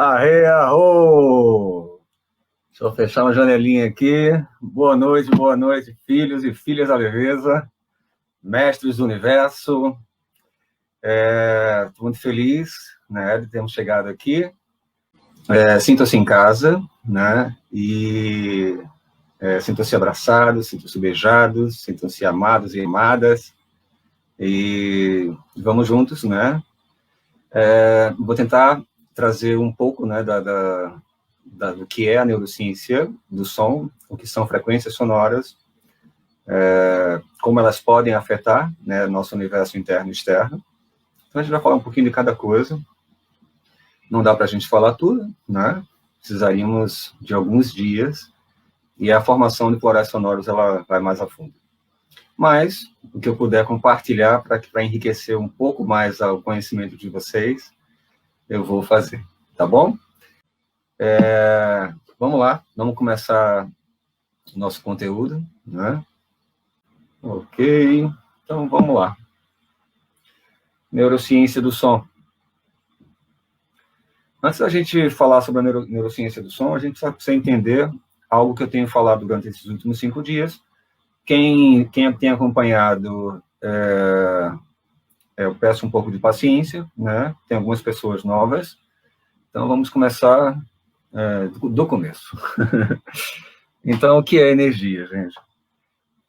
Arre, arro! Deixa eu fechar uma janelinha aqui. Boa noite, filhos e filhas da leveza, mestres do universo. Estou muito feliz, né, de termos chegado aqui. Sintam-se em casa, né, e sintam-se abraçados, sintam-se beijados, sintam-se amados e amadas. E vamos juntos, né? Vou tentar trazer um pouco, né, do que é a neurociência do som, o que são frequências sonoras, como elas podem afetar, né, nosso universo interno e externo. Então, a gente vai falar um pouquinho de cada coisa. Não dá para a gente falar tudo, né? Precisaríamos de alguns dias, e a formação de florais sonoros ela vai mais a fundo. Mas, o que eu puder compartilhar para enriquecer um pouco mais o conhecimento de vocês, eu vou fazer, tá bom? Vamos lá, vamos começar o nosso conteúdo, né? Ok, então vamos lá. Neurociência do som. Antes da gente falar sobre a neurociência do som, a gente precisa entender algo que eu tenho falado durante esses últimos 5 dias. Quem tem acompanhado, eu peço um pouco de paciência, né? Tem algumas pessoas novas, então vamos começar do começo. Então, o que é energia, gente?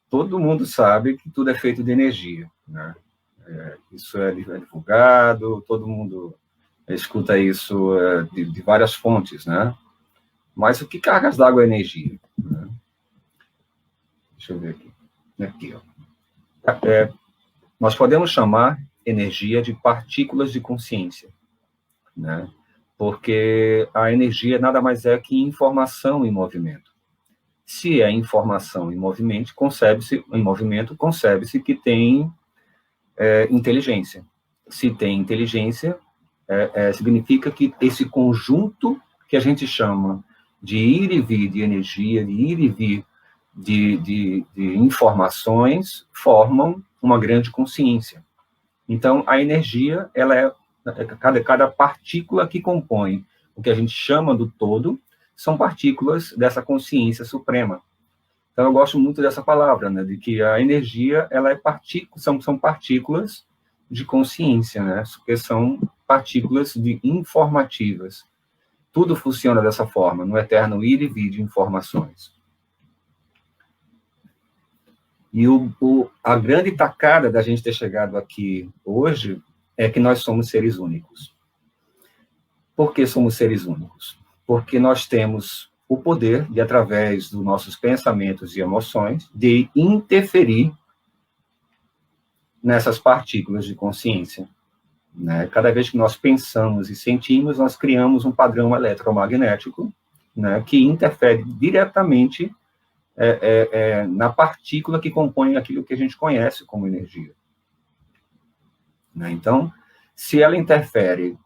Todo mundo sabe que tudo é feito de energia, né? Isso é divulgado, todo mundo escuta isso de várias fontes, né? Mas o que cargas d'água é energia? Né? Deixa eu ver aqui. Aqui, ó. Nós podemos chamar energia de partículas de consciência, né? Porque a energia nada mais é que informação em movimento. Se é informação em movimento, concebe-se que tem inteligência. Se tem inteligência, significa que esse conjunto que a gente chama de ir e vir de energia, de ir e vir de informações, formam uma grande consciência. Então, a energia, ela é cada partícula que compõe o que a gente chama do todo, são partículas dessa consciência suprema. Então, eu gosto muito dessa palavra, né, de que a energia, ela é são partículas de consciência, né, porque são partículas informativas. Tudo funciona dessa forma, no eterno ir e vir de informações. E a grande tacada da gente ter chegado aqui hoje é que nós somos seres únicos. Por que somos seres únicos? Porque nós temos o poder de, através dos nossos pensamentos e emoções, de interferir nessas partículas de consciência. Né? Cada vez que nós pensamos e sentimos, nós criamos um padrão eletromagnético, né, que interfere diretamente na partícula que compõe aquilo que a gente conhece como energia. Né? Então, se ela interfere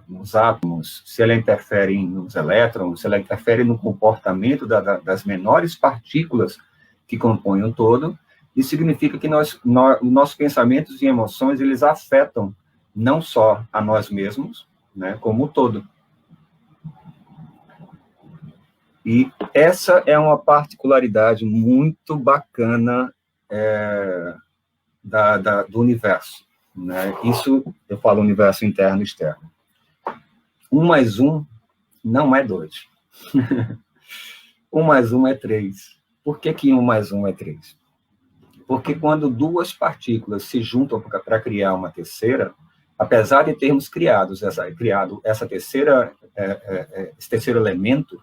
nos átomos, se ela interfere nos elétrons, se ela interfere no comportamento das menores partículas que compõem o todo, isso significa que nossos pensamentos e emoções, eles afetam não só a nós mesmos, né, como o todo. E essa é uma particularidade muito bacana do universo. Né? Isso, eu falo universo interno e externo. 1 mais 1 não é 2. 1 mais 1 é 3. Por que 1 mais 1 é 3? Porque quando duas partículas se juntam para criar uma terceira, apesar de termos criado esse terceiro elemento,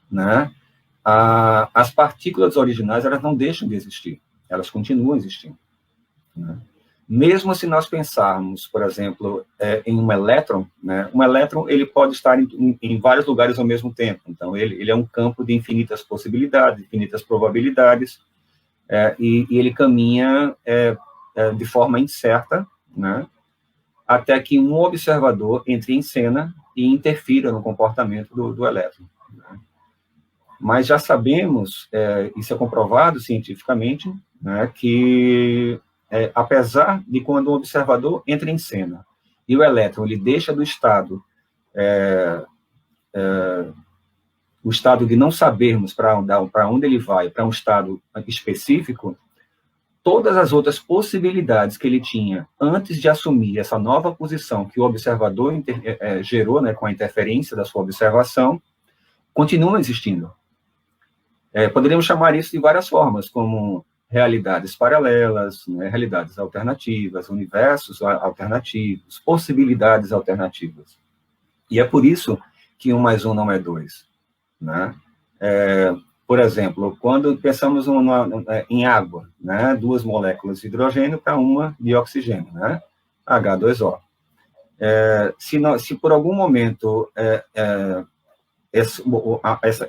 né, as partículas originais, elas não deixam de existir, elas continuam existindo. Né? Mesmo se nós pensarmos, por exemplo, em um elétron, né, um elétron ele pode estar em vários lugares ao mesmo tempo, então ele é um campo de infinitas possibilidades, infinitas probabilidades, e ele caminha de forma incerta, né, até que um observador entre em cena e interfira no comportamento do elétron. Né? Mas já sabemos, isso é comprovado cientificamente, né, que apesar de quando um observador entra em cena e o elétron ele deixa do estado o estado de não sabermos para onde ele vai, para um estado específico, todas as outras possibilidades que ele tinha antes de assumir essa nova posição que o observador gerou, né, com a interferência da sua observação, continuam existindo. Poderíamos chamar isso de várias formas, como realidades paralelas, né, realidades alternativas, universos alternativos, possibilidades alternativas. E é por isso que 1 mais 1 não é 2. Né? Por exemplo, quando pensamos em água, né, 2 moléculas de hidrogênio para 1 de oxigênio, né, H2O. Se por algum momento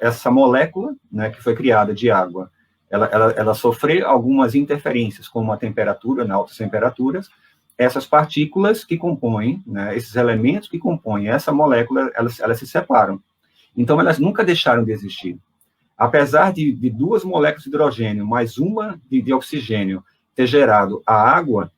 essa molécula, né, que foi criada de água, ela sofrer algumas interferências, como a temperatura, em altas temperaturas, essas partículas que compõem, né, esses elementos que compõem essa molécula, elas se separam. Então, elas nunca deixaram de existir. Apesar de 2 moléculas de hidrogênio mais 1 de oxigênio ter gerado a água,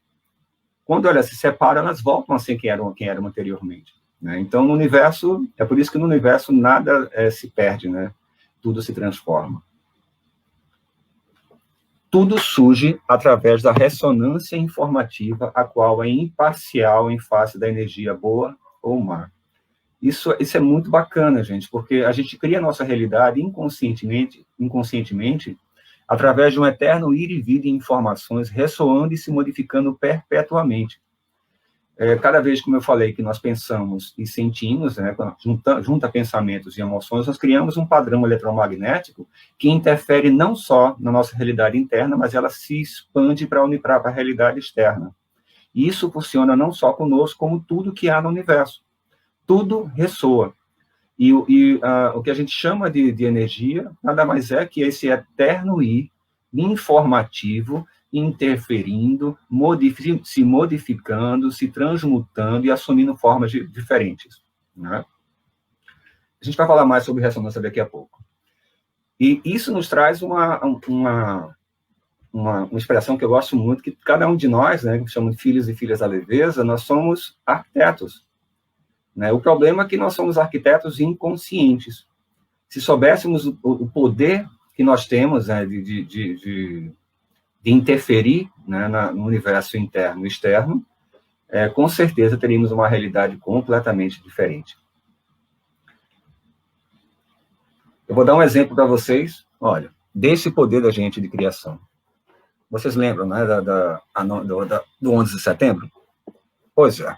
quando elas se separam, elas voltam a ser quem eram anteriormente. Né? Então, no universo, é por isso que no universo nada se perde, né? Tudo se transforma. Tudo surge através da ressonância informativa, a qual é imparcial em face da energia boa ou má. Isso é muito bacana, gente, porque a gente cria a nossa realidade inconscientemente, através de um eterno ir e vir de informações ressoando e se modificando perpetuamente. Cada vez, como eu falei, que nós pensamos e sentimos, né, junta pensamentos e emoções, nós criamos um padrão eletromagnético que interfere não só na nossa realidade interna, mas ela se expande para a realidade externa. E isso funciona não só conosco, como tudo que há no universo. Tudo ressoa. E o que a gente chama de energia nada mais é que esse eterno ir informativo, interferindo, se modificando, se transmutando e assumindo formas diferentes. Né? A gente vai falar mais sobre ressonância daqui a pouco. E isso nos traz uma expressão que eu gosto muito, que cada um de nós, né, que chamamos de filhos e filhas da leveza, nós somos arquitetos. Né? O problema é que nós somos arquitetos inconscientes. Se soubéssemos o poder que nós temos, né, de interferir, né, no universo interno e externo, com certeza teríamos uma realidade completamente diferente. Eu vou dar um exemplo para vocês, olha, desse poder da gente de criação. Vocês lembram, né, do 11 de setembro? Pois é.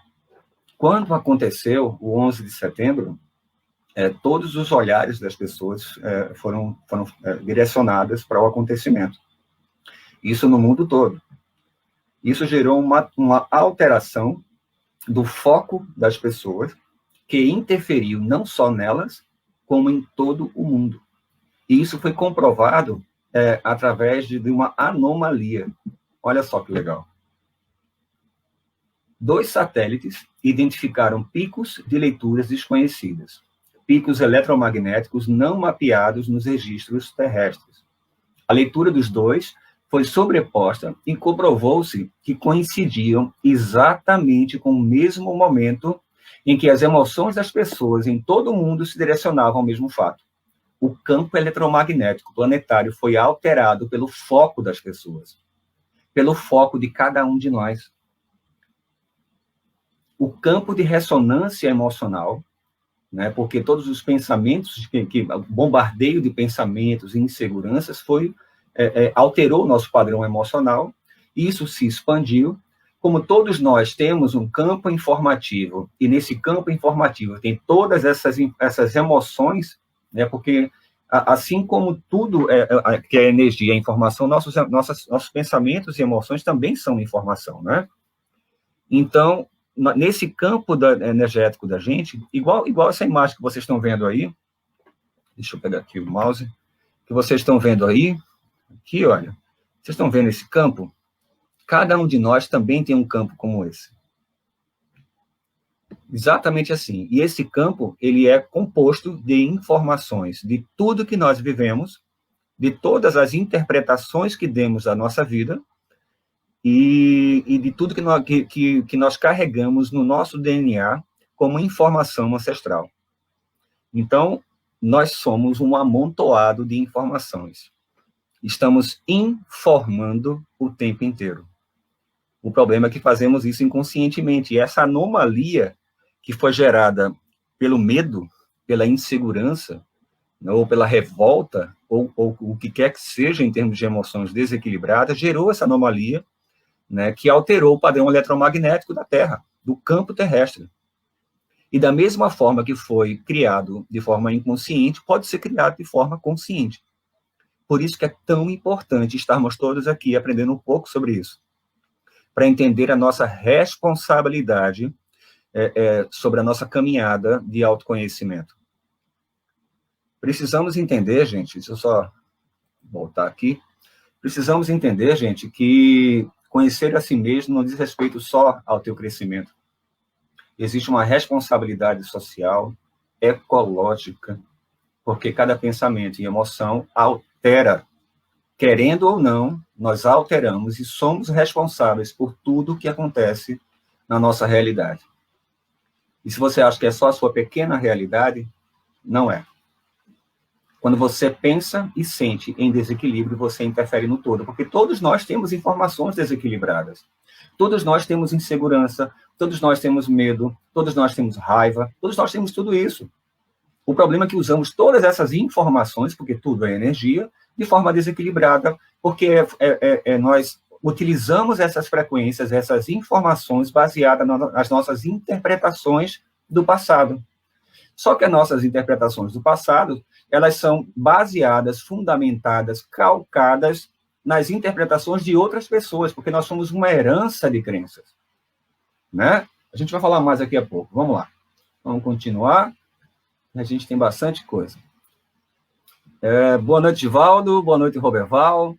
Quando aconteceu o 11 de setembro, todos os olhares das pessoas foram direcionados para o acontecimento. Isso no mundo todo. Isso gerou uma alteração do foco das pessoas, que interferiu não só nelas, como em todo o mundo. E isso foi comprovado através de uma anomalia. Olha só que legal. 2 satélites identificaram picos de leituras desconhecidas, picos eletromagnéticos não mapeados nos registros terrestres. A leitura dos 2 foi sobreposta e comprovou-se que coincidiam exatamente com o mesmo momento em que as emoções das pessoas em todo o mundo se direcionavam ao mesmo fato. O campo eletromagnético planetário foi alterado pelo foco das pessoas, pelo foco de cada um de nós. O campo de ressonância emocional, né, porque todos os pensamentos, o bombardeio de pensamentos e inseguranças alterou o nosso padrão emocional, isso se expandiu. Como todos nós temos um campo informativo, e nesse campo informativo tem todas essas emoções, né, porque assim como tudo que é energia, é informação, nossos pensamentos e emoções também são informação, né? Então, nesse campo energético da gente, igual essa imagem que vocês estão vendo aí, deixa eu pegar aqui o mouse, que vocês estão vendo aí, aqui, olha, vocês estão vendo esse campo? Cada um de nós também tem um campo como esse. Exatamente assim. E esse campo, ele é composto de informações de tudo que nós vivemos, de todas as interpretações que demos da nossa vida, e de tudo que nós carregamos no nosso DNA como informação ancestral. Então, nós somos um amontoado de informações. Estamos informando o tempo inteiro. O problema é que fazemos isso inconscientemente. E essa anomalia que foi gerada pelo medo, pela insegurança, ou pela revolta, ou o que quer que seja em termos de emoções desequilibradas, gerou essa anomalia, né, que alterou o padrão eletromagnético da Terra, do campo terrestre. E da mesma forma que foi criado de forma inconsciente, pode ser criado de forma consciente. Por isso que é tão importante estarmos todos aqui aprendendo um pouco sobre isso, para entender a nossa responsabilidade sobre a nossa caminhada de autoconhecimento. Precisamos entender, gente, deixa eu só voltar aqui, precisamos entender, gente, que conhecer a si mesmo não diz respeito só ao teu crescimento. Existe uma responsabilidade social, ecológica, porque cada pensamento e emoção altera. Querendo ou não, nós alteramos e somos responsáveis por tudo que acontece na nossa realidade. E se você acha que é só a sua pequena realidade, não é. Quando você pensa e sente em desequilíbrio, você interfere no todo, porque todos nós temos informações desequilibradas. Todos nós temos insegurança, todos nós temos medo, todos nós temos raiva, todos nós temos tudo isso. O problema é que usamos todas essas informações, porque tudo é energia, de forma desequilibrada, porque nós utilizamos essas frequências, essas informações baseadas nas nossas interpretações do passado. Só que as nossas interpretações do passado, elas são baseadas, fundamentadas, calcadas nas interpretações de outras pessoas, porque nós somos uma herança de crenças, né? A gente vai falar mais daqui a pouco. Vamos lá. Vamos continuar. A gente tem bastante coisa. Boa noite, Valdo. Boa noite, Roberval.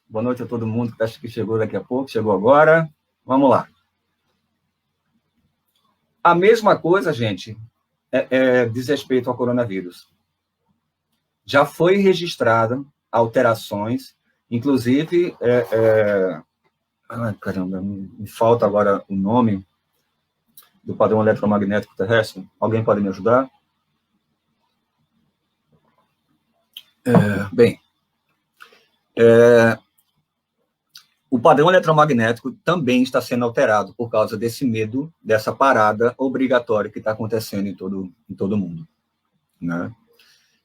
Boa noite a todo mundo que chegou daqui a pouco, chegou agora. Vamos lá. A mesma coisa, gente, diz respeito ao coronavírus. Já foi registrada alterações, inclusive... Ai, caramba, me falta agora o nome do padrão eletromagnético terrestre. Alguém pode me ajudar? O padrão eletromagnético também está sendo alterado por causa desse medo, dessa parada obrigatória que está acontecendo em todo mundo, né?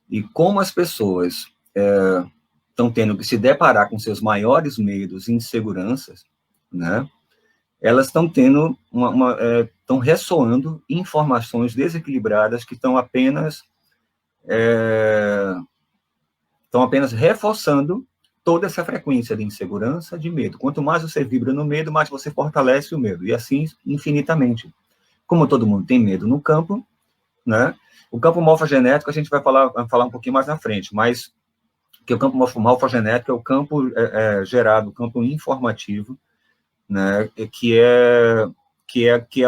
E como as pessoas estão tendo que se deparar com seus maiores medos e inseguranças, né? Elas estão tendo estão ressoando informações desequilibradas que estão apenas reforçando toda essa frequência de insegurança, de medo. Quanto mais você vibra no medo, mais você fortalece o medo, e assim infinitamente. Como todo mundo tem medo no campo, né? O campo morfogenético a gente vai falar um pouquinho mais na frente, mas que o campo morfogenético é o campo gerado, o campo informativo, né? Que é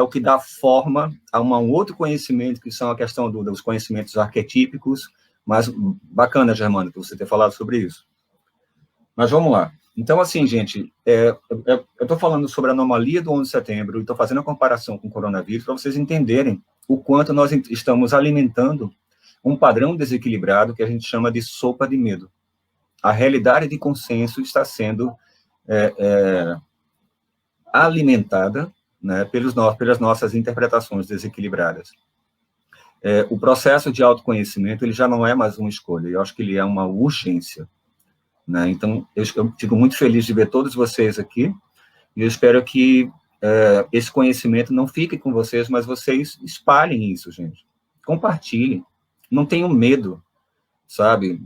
o que dá forma a um outro conhecimento, que são a questão dos conhecimentos arquetípicos. Mas bacana, Germano, você ter falado sobre isso. Mas vamos lá. Então, assim, gente, eu estou falando sobre a anomalia do 11 de setembro e estou fazendo a comparação com o coronavírus para vocês entenderem o quanto nós estamos alimentando um padrão desequilibrado que a gente chama de sopa de medo. A realidade de consenso está sendo alimentada, né, pelas nossas interpretações desequilibradas. O processo de autoconhecimento ele já não é mais uma escolha, eu acho que ele é uma urgência, né? Então, eu fico muito feliz de ver todos vocês aqui, e eu espero que esse conhecimento não fique com vocês, mas vocês espalhem isso, gente. Compartilhem, não tenham medo, sabe?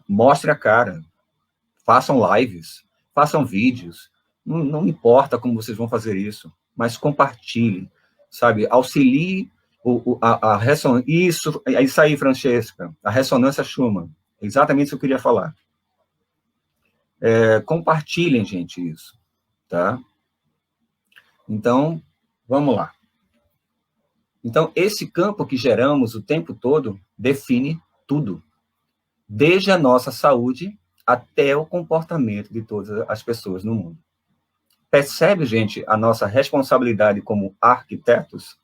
Mostre a cara, façam lives, façam vídeos, não importa como vocês vão fazer isso, mas compartilhem, sabe? Auxilie a ressonância. Isso aí, Francesca, a ressonância Schumann, exatamente isso que eu queria falar. Compartilhem, gente, isso, tá? Então, vamos lá. Então, esse campo que geramos o tempo todo define tudo, desde a nossa saúde até o comportamento de todas as pessoas no mundo. Percebe, gente, a nossa responsabilidade como arquitetos?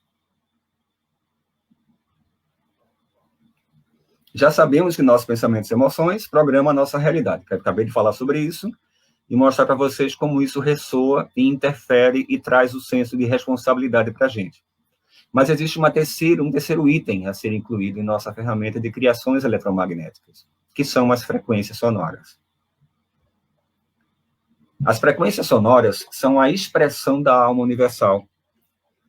Já sabemos que nossos pensamentos e emoções programam a nossa realidade. Eu acabei de falar sobre isso e mostrar para vocês como isso ressoa e interfere e traz o senso de responsabilidade para a gente. Mas existe um terceiro item a ser incluído em nossa ferramenta de criações eletromagnéticas, que são as frequências sonoras. As frequências sonoras são a expressão da alma universal.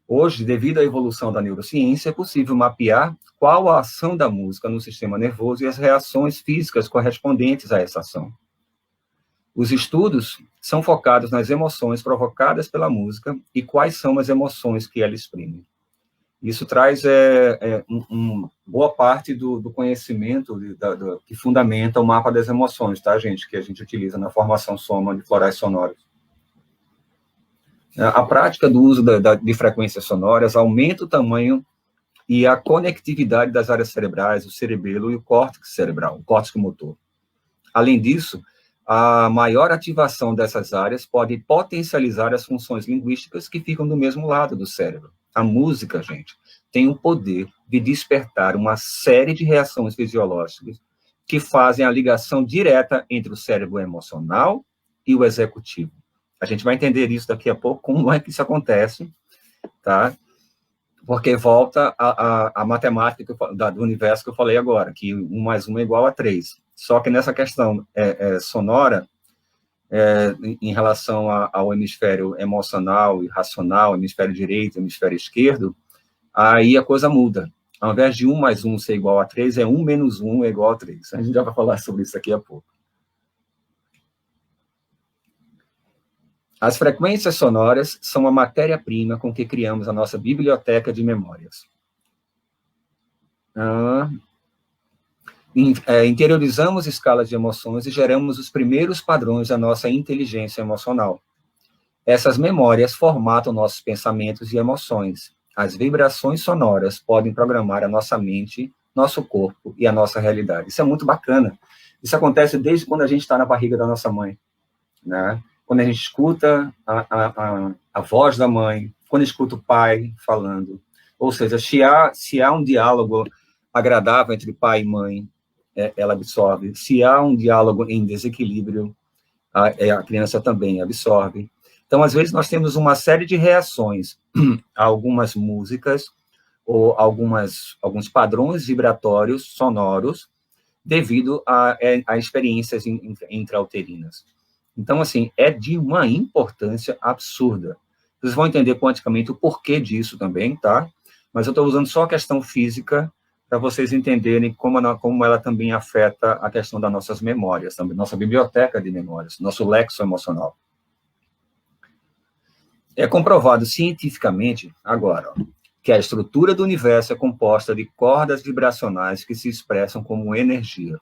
Hoje, devido à evolução da neurociência, é possível mapear qual a ação da música no sistema nervoso e as reações físicas correspondentes a essa ação. Os estudos são focados nas emoções provocadas pela música e quais são as emoções que ela exprime. Isso traz boa parte do conhecimento que fundamenta o mapa das emoções, tá, gente? Que a gente utiliza na formação soma de florais sonoros. A prática do uso de frequências sonoras aumenta o tamanho e a conectividade das áreas cerebrais, o cerebelo e o córtex cerebral, o córtex motor. Além disso, a maior ativação dessas áreas pode potencializar as funções linguísticas que ficam do mesmo lado do cérebro. A música, gente, tem o poder de despertar uma série de reações fisiológicas que fazem a ligação direta entre o cérebro emocional e o executivo. A gente vai entender isso daqui a pouco, como é que isso acontece, tá? Porque volta a matemática do universo que eu falei agora, que 1 mais 1 é igual a 3. Só que nessa questão sonora, em relação ao hemisfério emocional e racional, hemisfério direito, hemisfério esquerdo, aí a coisa muda. Ao invés de 1 mais 1 ser igual a 3, é 1 menos 1 é igual a 3. A gente já vai falar sobre isso daqui a pouco. As frequências sonoras são a matéria-prima com que criamos a nossa biblioteca de memórias. Interiorizamos escalas de emoções e geramos os primeiros padrões da nossa inteligência emocional. Essas memórias formatam nossos pensamentos e emoções. As vibrações sonoras podem programar a nossa mente, nosso corpo e a nossa realidade. Isso é muito bacana. Isso acontece desde quando a gente está na barriga da nossa mãe, né? Quando a gente escuta a voz da mãe, quando escuta o pai falando. Ou seja, se há um diálogo agradável entre pai e mãe, ela absorve. Se há um diálogo em desequilíbrio, a criança também absorve. Então, às vezes, nós temos uma série de reações a algumas músicas ou alguns padrões vibratórios sonoros devido a experiências intrauterinas. Então, assim, é de uma importância absurda. Vocês vão entender quanticamente o porquê disso também, tá? Mas eu estou usando só a questão física para vocês entenderem como ela também afeta a questão das nossas memórias, também, nossa biblioteca de memórias, nosso lexo emocional. É comprovado cientificamente, agora, que a estrutura do universo é composta de cordas vibracionais que se expressam como energia.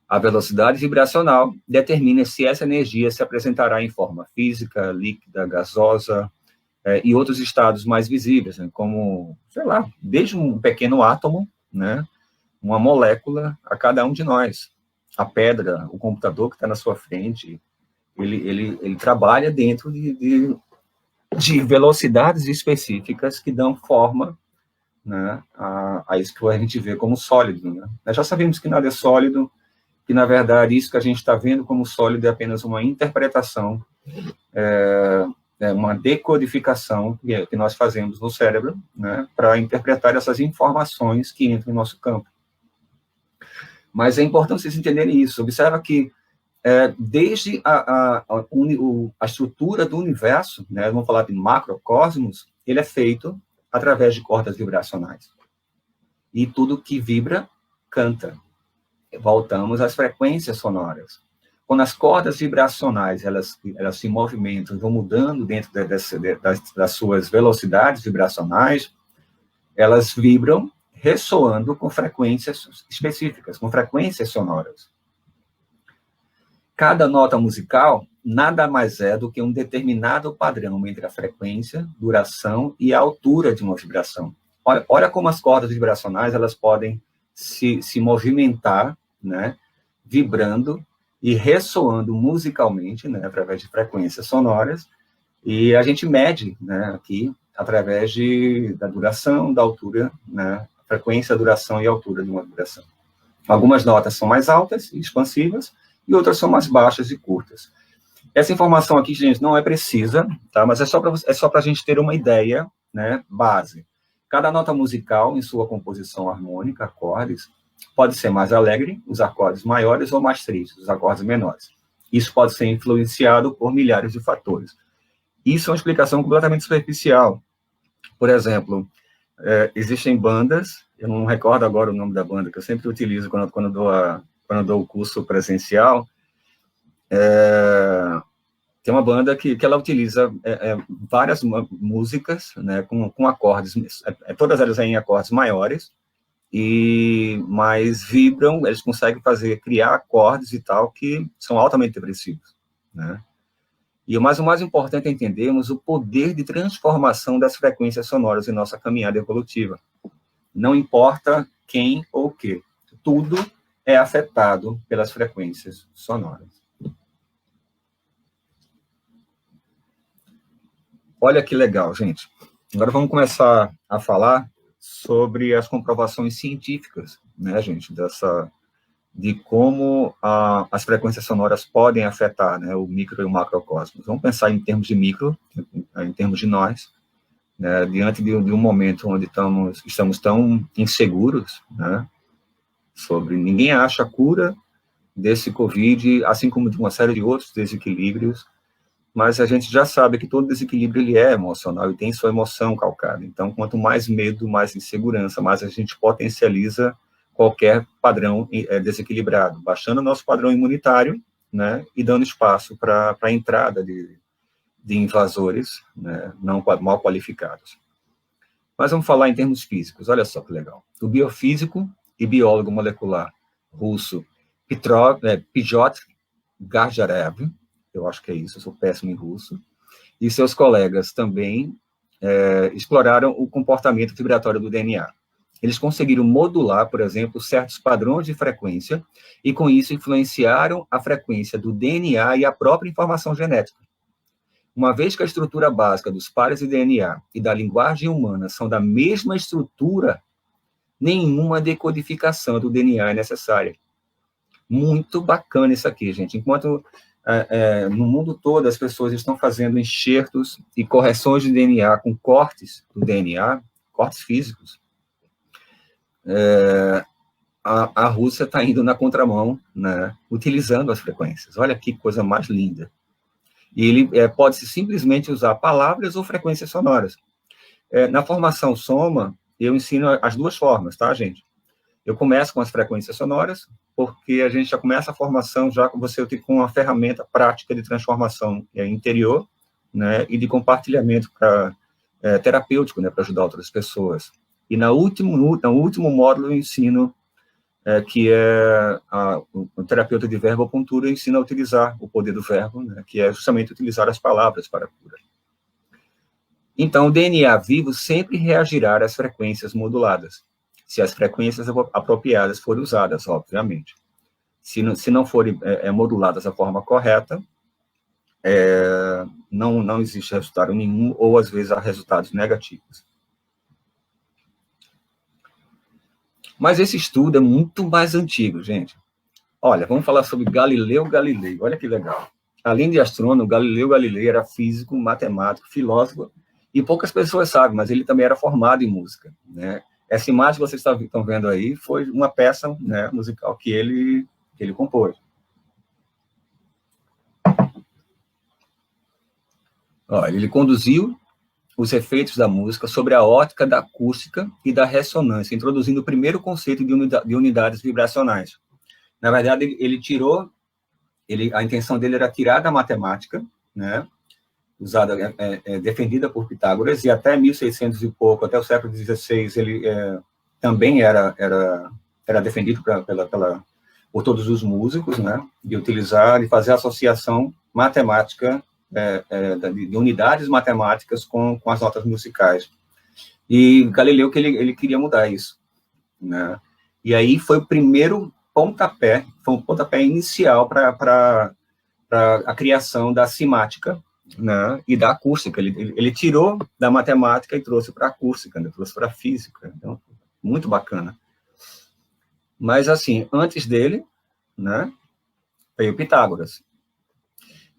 A velocidade vibracional determina se essa energia se apresentará em forma física, líquida, gasosa, e outros estados mais visíveis, né, como, sei lá, desde um pequeno átomo, né, uma molécula a cada um de nós. A pedra, o computador que está na sua frente, ele trabalha dentro de velocidades específicas que dão forma, né, a isso que a gente vê como sólido. Né? Nós já sabemos que nada é sólido, que, na verdade, isso que a gente está vendo como sólido é apenas uma interpretação, uma decodificação que nós fazemos no cérebro, né, para interpretar essas informações que entram no nosso campo. Mas é importante vocês entenderem isso. Observa que, desde a estrutura do universo, né, vamos falar de macrocosmos, ele é feito através de cordas vibracionais. E tudo que vibra, canta. Voltamos às frequências sonoras. Quando as cordas vibracionais elas se movimentam, vão mudando dentro das suas velocidades vibracionais, elas vibram ressoando com frequências específicas, com frequências sonoras. Cada nota musical nada mais é do que um determinado padrão entre a frequência, duração e a altura de uma vibração. Olha como as cordas vibracionais elas podem se movimentar, né, vibrando e ressoando musicalmente, né, através de frequências sonoras, e a gente mede, né, aqui, através da duração, da altura, né, frequência, duração e altura de uma vibração. Algumas notas são mais altas e expansivas, e outras são mais baixas e curtas. Essa informação aqui, gente, não é precisa, tá? Mas é só para a gente ter uma ideia, né, base. Cada nota musical, em sua composição harmônica, acordes, pode ser mais alegre, os acordes maiores, ou mais tristes, os acordes menores. Isso pode ser influenciado por milhares de fatores. Isso é uma explicação completamente superficial. Por exemplo, existem bandas, eu não recordo agora o nome da banda, que eu sempre utilizo quando dou o curso presencial. Tem uma banda que ela utiliza várias músicas, né, com acordes, todas elas em acordes maiores, mas vibram, eles conseguem criar acordes e tal, que são altamente depressivos, né? Mas o mais importante é entendermos o poder de transformação das frequências sonoras em nossa caminhada evolutiva. Não importa quem ou o que, tudo é afetado pelas frequências sonoras. Olha que legal, gente. Agora vamos começar a falar sobre as comprovações científicas, né, gente, de como as frequências sonoras podem afetar, né, o micro e o macrocosmos. Vamos pensar em termos de micro, em termos de nós, né, diante de um momento onde estamos tão inseguros, né, ninguém acha a cura desse Covid, assim como de uma série de outros desequilíbrios, mas a gente já sabe que todo desequilíbrio ele é emocional e tem sua emoção calcada. Então, quanto mais medo, mais insegurança, mais a gente potencializa qualquer padrão desequilibrado, baixando o nosso padrão imunitário, né, e dando espaço para a entrada de invasores, né, não mal qualificados. Mas vamos falar em termos físicos, olha só que legal. O biofísico e biólogo molecular russo Pjotr Gajarev, eu acho que é isso, eu sou péssimo em russo, e seus colegas também exploraram o comportamento vibratório do DNA. Eles conseguiram modular, por exemplo, certos padrões de frequência, e com isso influenciaram a frequência do DNA e a própria informação genética. Uma vez que a estrutura básica dos pares de DNA e da linguagem humana são da mesma estrutura, nenhuma decodificação do DNA é necessária. Muito bacana isso aqui, gente. Enquanto no mundo todo as pessoas estão fazendo enxertos e correções de DNA com cortes do DNA, cortes físicos, a Rússia está indo na contramão, né, utilizando as frequências. Olha que coisa mais linda. E ele pode-se simplesmente usar palavras ou frequências sonoras. Na formação Soma, eu ensino as duas formas, tá, gente? Eu começo com as frequências sonoras, porque a gente já começa a formação já com uma ferramenta prática de transformação interior, né, e de compartilhamento terapêutico, né, para ajudar outras pessoas. E no último módulo eu ensino, que é o terapeuta de verbopuntura, ensina a utilizar o poder do verbo, né, que é justamente utilizar as palavras para a cura. Então, o DNA vivo sempre reagirá às frequências moduladas, se as frequências apropriadas forem usadas, obviamente. Se não forem moduladas da forma correta, não existe resultado nenhum, ou às vezes há resultados negativos. Mas esse estudo é muito mais antigo, gente. Olha, vamos falar sobre Galileu Galilei. Olha que legal. Além de astrônomo, Galileu Galilei era físico, matemático, filósofo, e poucas pessoas sabem, mas ele também era formado em música, né? Essa imagem que vocês estão vendo aí foi uma peça, né, musical que ele compôs. Olha, ele conduziu os efeitos da música sobre a ótica da acústica e da ressonância, introduzindo o primeiro conceito de unidades vibracionais. Na verdade, a intenção dele era tirar da matemática, né, usada, defendida por Pitágoras, e até 1600 e pouco, até o século XVI, ele também era defendido por todos os músicos, né, de fazer associação matemática, de unidades matemáticas com as notas musicais. E Galileu que ele queria mudar isso, né? E aí foi o primeiro pontapé, foi um pontapé inicial para a criação da simática, né, e da acústica. Ele tirou da matemática e trouxe para a acústica, né, trouxe para a física. Então, muito bacana. Mas, assim, antes dele, né, veio Pitágoras.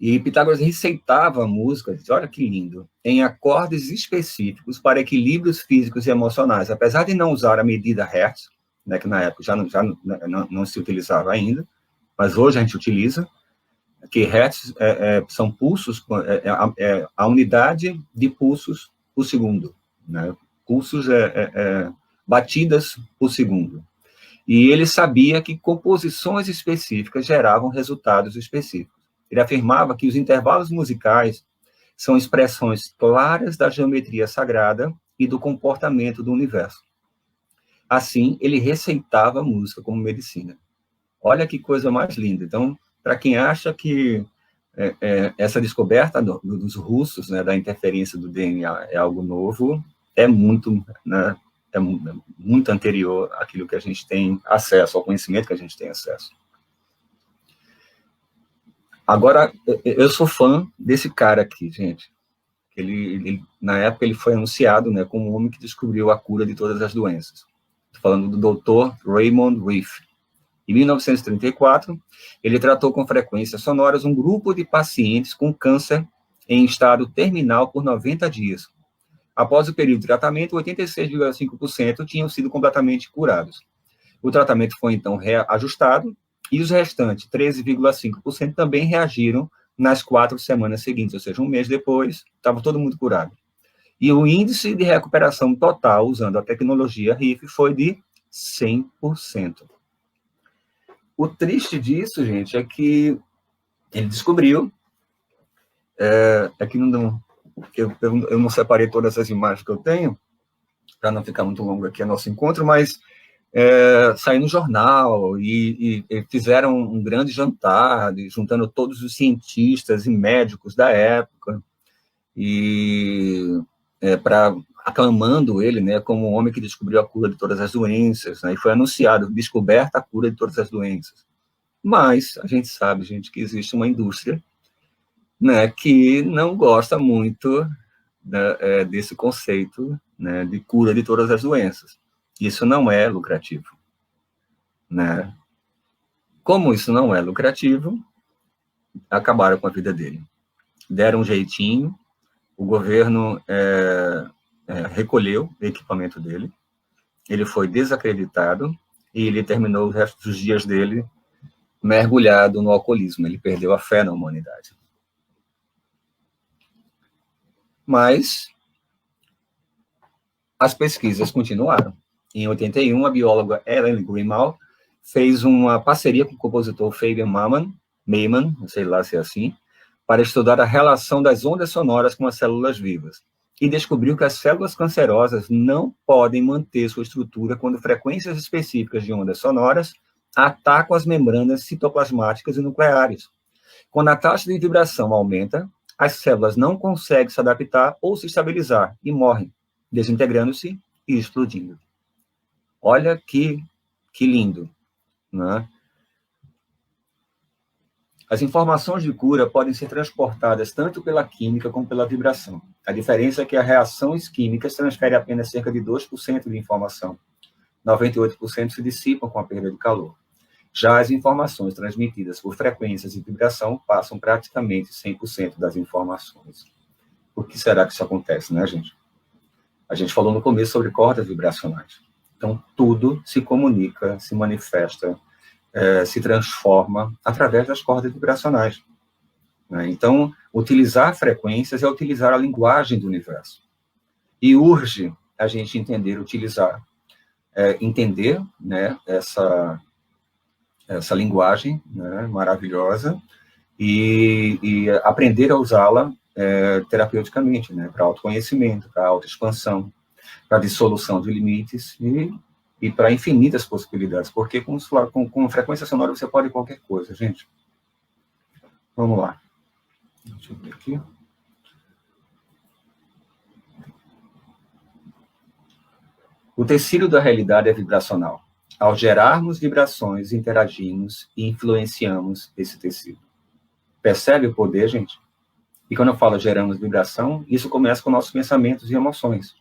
E Pitágoras receitava a música, olha que lindo, em acordes específicos para equilíbrios físicos e emocionais. Apesar de não usar a medida Hertz, né, que na época não se utilizava ainda, mas hoje a gente utiliza, que Hertz são pulsos, a unidade de pulsos por segundo, né? Pulsos batidas por segundo. E ele sabia que composições específicas geravam resultados específicos. Ele afirmava que os intervalos musicais são expressões claras da geometria sagrada e do comportamento do universo. Assim, ele receitava a música como medicina. Olha que coisa mais linda. Então, para quem acha que essa descoberta dos russos, né, da interferência do DNA é algo novo, é muito, né, é muito anterior àquilo que a gente tem acesso, ao conhecimento que a gente tem acesso. Agora, eu sou fã desse cara aqui, gente. Na época, ele foi anunciado, né, como o homem que descobriu a cura de todas as doenças. Estou falando do Dr. Raymond Rife. Em 1934, ele tratou com frequências sonoras um grupo de pacientes com câncer em estado terminal por 90 dias. Após o período de tratamento, 86,5% tinham sido completamente curados. O tratamento foi, então, reajustado e os restantes, 13,5%, também reagiram nas 4 semanas seguintes, ou seja, um mês depois, estava todo mundo curado. E o índice de recuperação total, usando a tecnologia RIF, foi de 100%. O triste disso, gente, é que ele descobriu, que eu não separei todas as imagens que eu tenho, para não ficar muito longo aqui o nosso encontro, mas saiu no jornal e fizeram um grande jantar, juntando todos os cientistas e médicos da época, e aclamando ele, né, como o homem que descobriu a cura de todas as doenças, né, e foi anunciado, descoberta a cura de todas as doenças. Mas a gente sabe, gente, que existe uma indústria, né, que não gosta muito, né, desse conceito, né, de cura de todas as doenças. Isso não é lucrativo, né? Como isso não é lucrativo, acabaram com a vida dele. Deram um jeitinho, o governo recolheu o equipamento dele, ele foi desacreditado e ele terminou o resto dos dias dele mergulhado no alcoolismo. Ele perdeu a fé na humanidade. Mas as pesquisas continuaram. Em 81, a bióloga Ellen Greenwald fez uma parceria com o compositor Fabian Mayman, não sei lá se é assim, para estudar a relação das ondas sonoras com as células vivas, e descobriu que as células cancerosas não podem manter sua estrutura quando frequências específicas de ondas sonoras atacam as membranas citoplasmáticas e nucleares. Quando a taxa de vibração aumenta, as células não conseguem se adaptar ou se estabilizar e morrem, desintegrando-se e explodindo. Olha que lindo, né? As informações de cura podem ser transportadas tanto pela química como pela vibração. A diferença é que as reações químicas transferem apenas cerca de 2% de informação. 98% se dissipam com a perda de calor. Já as informações transmitidas por frequências e vibração passam praticamente 100% das informações. Por que será que isso acontece, né, gente? A gente falou no começo sobre cordas vibracionais. Então, tudo se comunica, se manifesta, se transforma através das cordas vibracionais. Né? Então, utilizar frequências é utilizar a linguagem do universo. E urge a gente utilizar, entender, né, essa linguagem, né, maravilhosa e aprender a usá-la terapeuticamente, né, para autoconhecimento, para autoexpansão, para dissolução de limites e para infinitas possibilidades, porque com frequência sonora você pode qualquer coisa, gente. Vamos lá. Deixa eu ver aqui. O tecido da realidade é vibracional. Ao gerarmos vibrações, interagimos e influenciamos esse tecido. Percebe o poder, gente? E quando eu falo geramos vibração, isso começa com nossos pensamentos e emoções.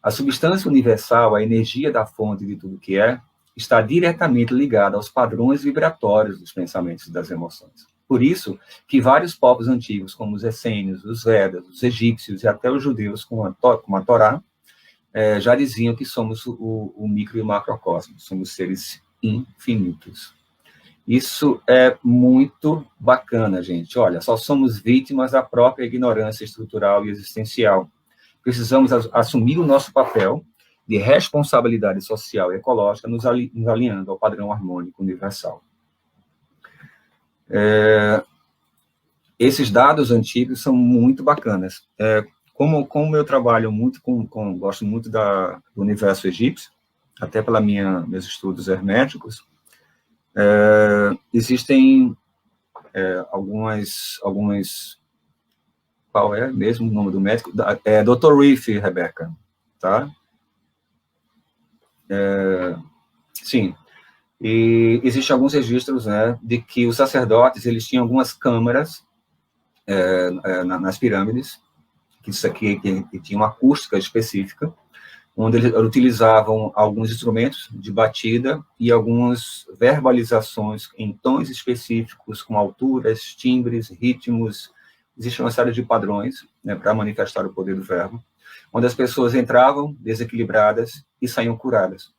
A substância universal, a energia da fonte de tudo que é, está diretamente ligada aos padrões vibratórios dos pensamentos e das emoções. Por isso que vários povos antigos, como os essênios, os Vedas, os egípcios e até os judeus, como a Torá, já diziam que somos o micro e o macrocosmo, somos seres infinitos. Isso é muito bacana, gente. Olha, só somos vítimas da própria ignorância estrutural e existencial. Precisamos assumir o nosso papel de responsabilidade social e ecológica, nos alinhando ao padrão harmônico universal. Esses dados antigos são muito bacanas. Como eu trabalho muito gosto muito do universo egípcio, até pelos meus estudos herméticos, existem algumas... Qual é mesmo o nome do médico? Dr. Reef, Rebeca, tá? Sim. E existem alguns registros, né, de que os sacerdotes, eles tinham algumas câmaras nas pirâmides, que tinha uma acústica específica, onde eles utilizavam alguns instrumentos de batida e algumas verbalizações em tons específicos, com alturas, timbres, ritmos. Existe uma série de padrões, né, para manifestar o poder do verbo, onde as pessoas entravam desequilibradas e saíam curadas,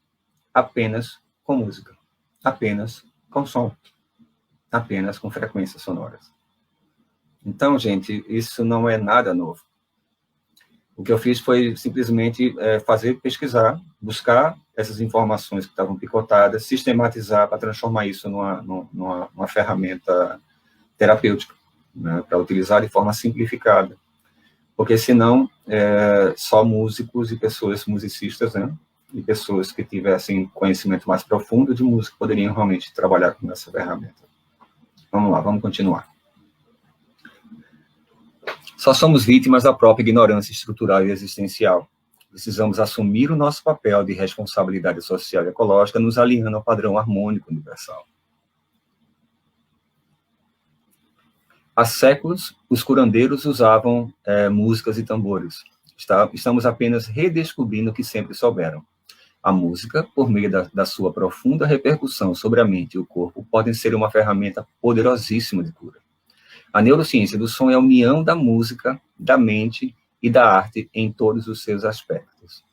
apenas com música, apenas com som, apenas com frequências sonoras. Então, gente, isso não é nada novo. O que eu fiz foi simplesmente pesquisar, buscar essas informações que estavam picotadas, sistematizar para transformar isso numa ferramenta terapêutica, né, para utilizar de forma simplificada. Porque, senão, só músicos e pessoas musicistas, né, e pessoas que tivessem conhecimento mais profundo de música poderiam realmente trabalhar com essa ferramenta. Vamos lá, vamos continuar. Só somos vítimas da própria ignorância estrutural e existencial. Precisamos assumir o nosso papel de responsabilidade social e ecológica, nos alinhando ao padrão harmônico universal. Há séculos, os curandeiros usavam músicas e tambores. Estamos apenas redescobrindo o que sempre souberam. A música, por meio da sua profunda repercussão sobre a mente e o corpo, podem ser uma ferramenta poderosíssima de cura. A neurociência do som é a união da música, da mente e da arte em todos os seus aspectos.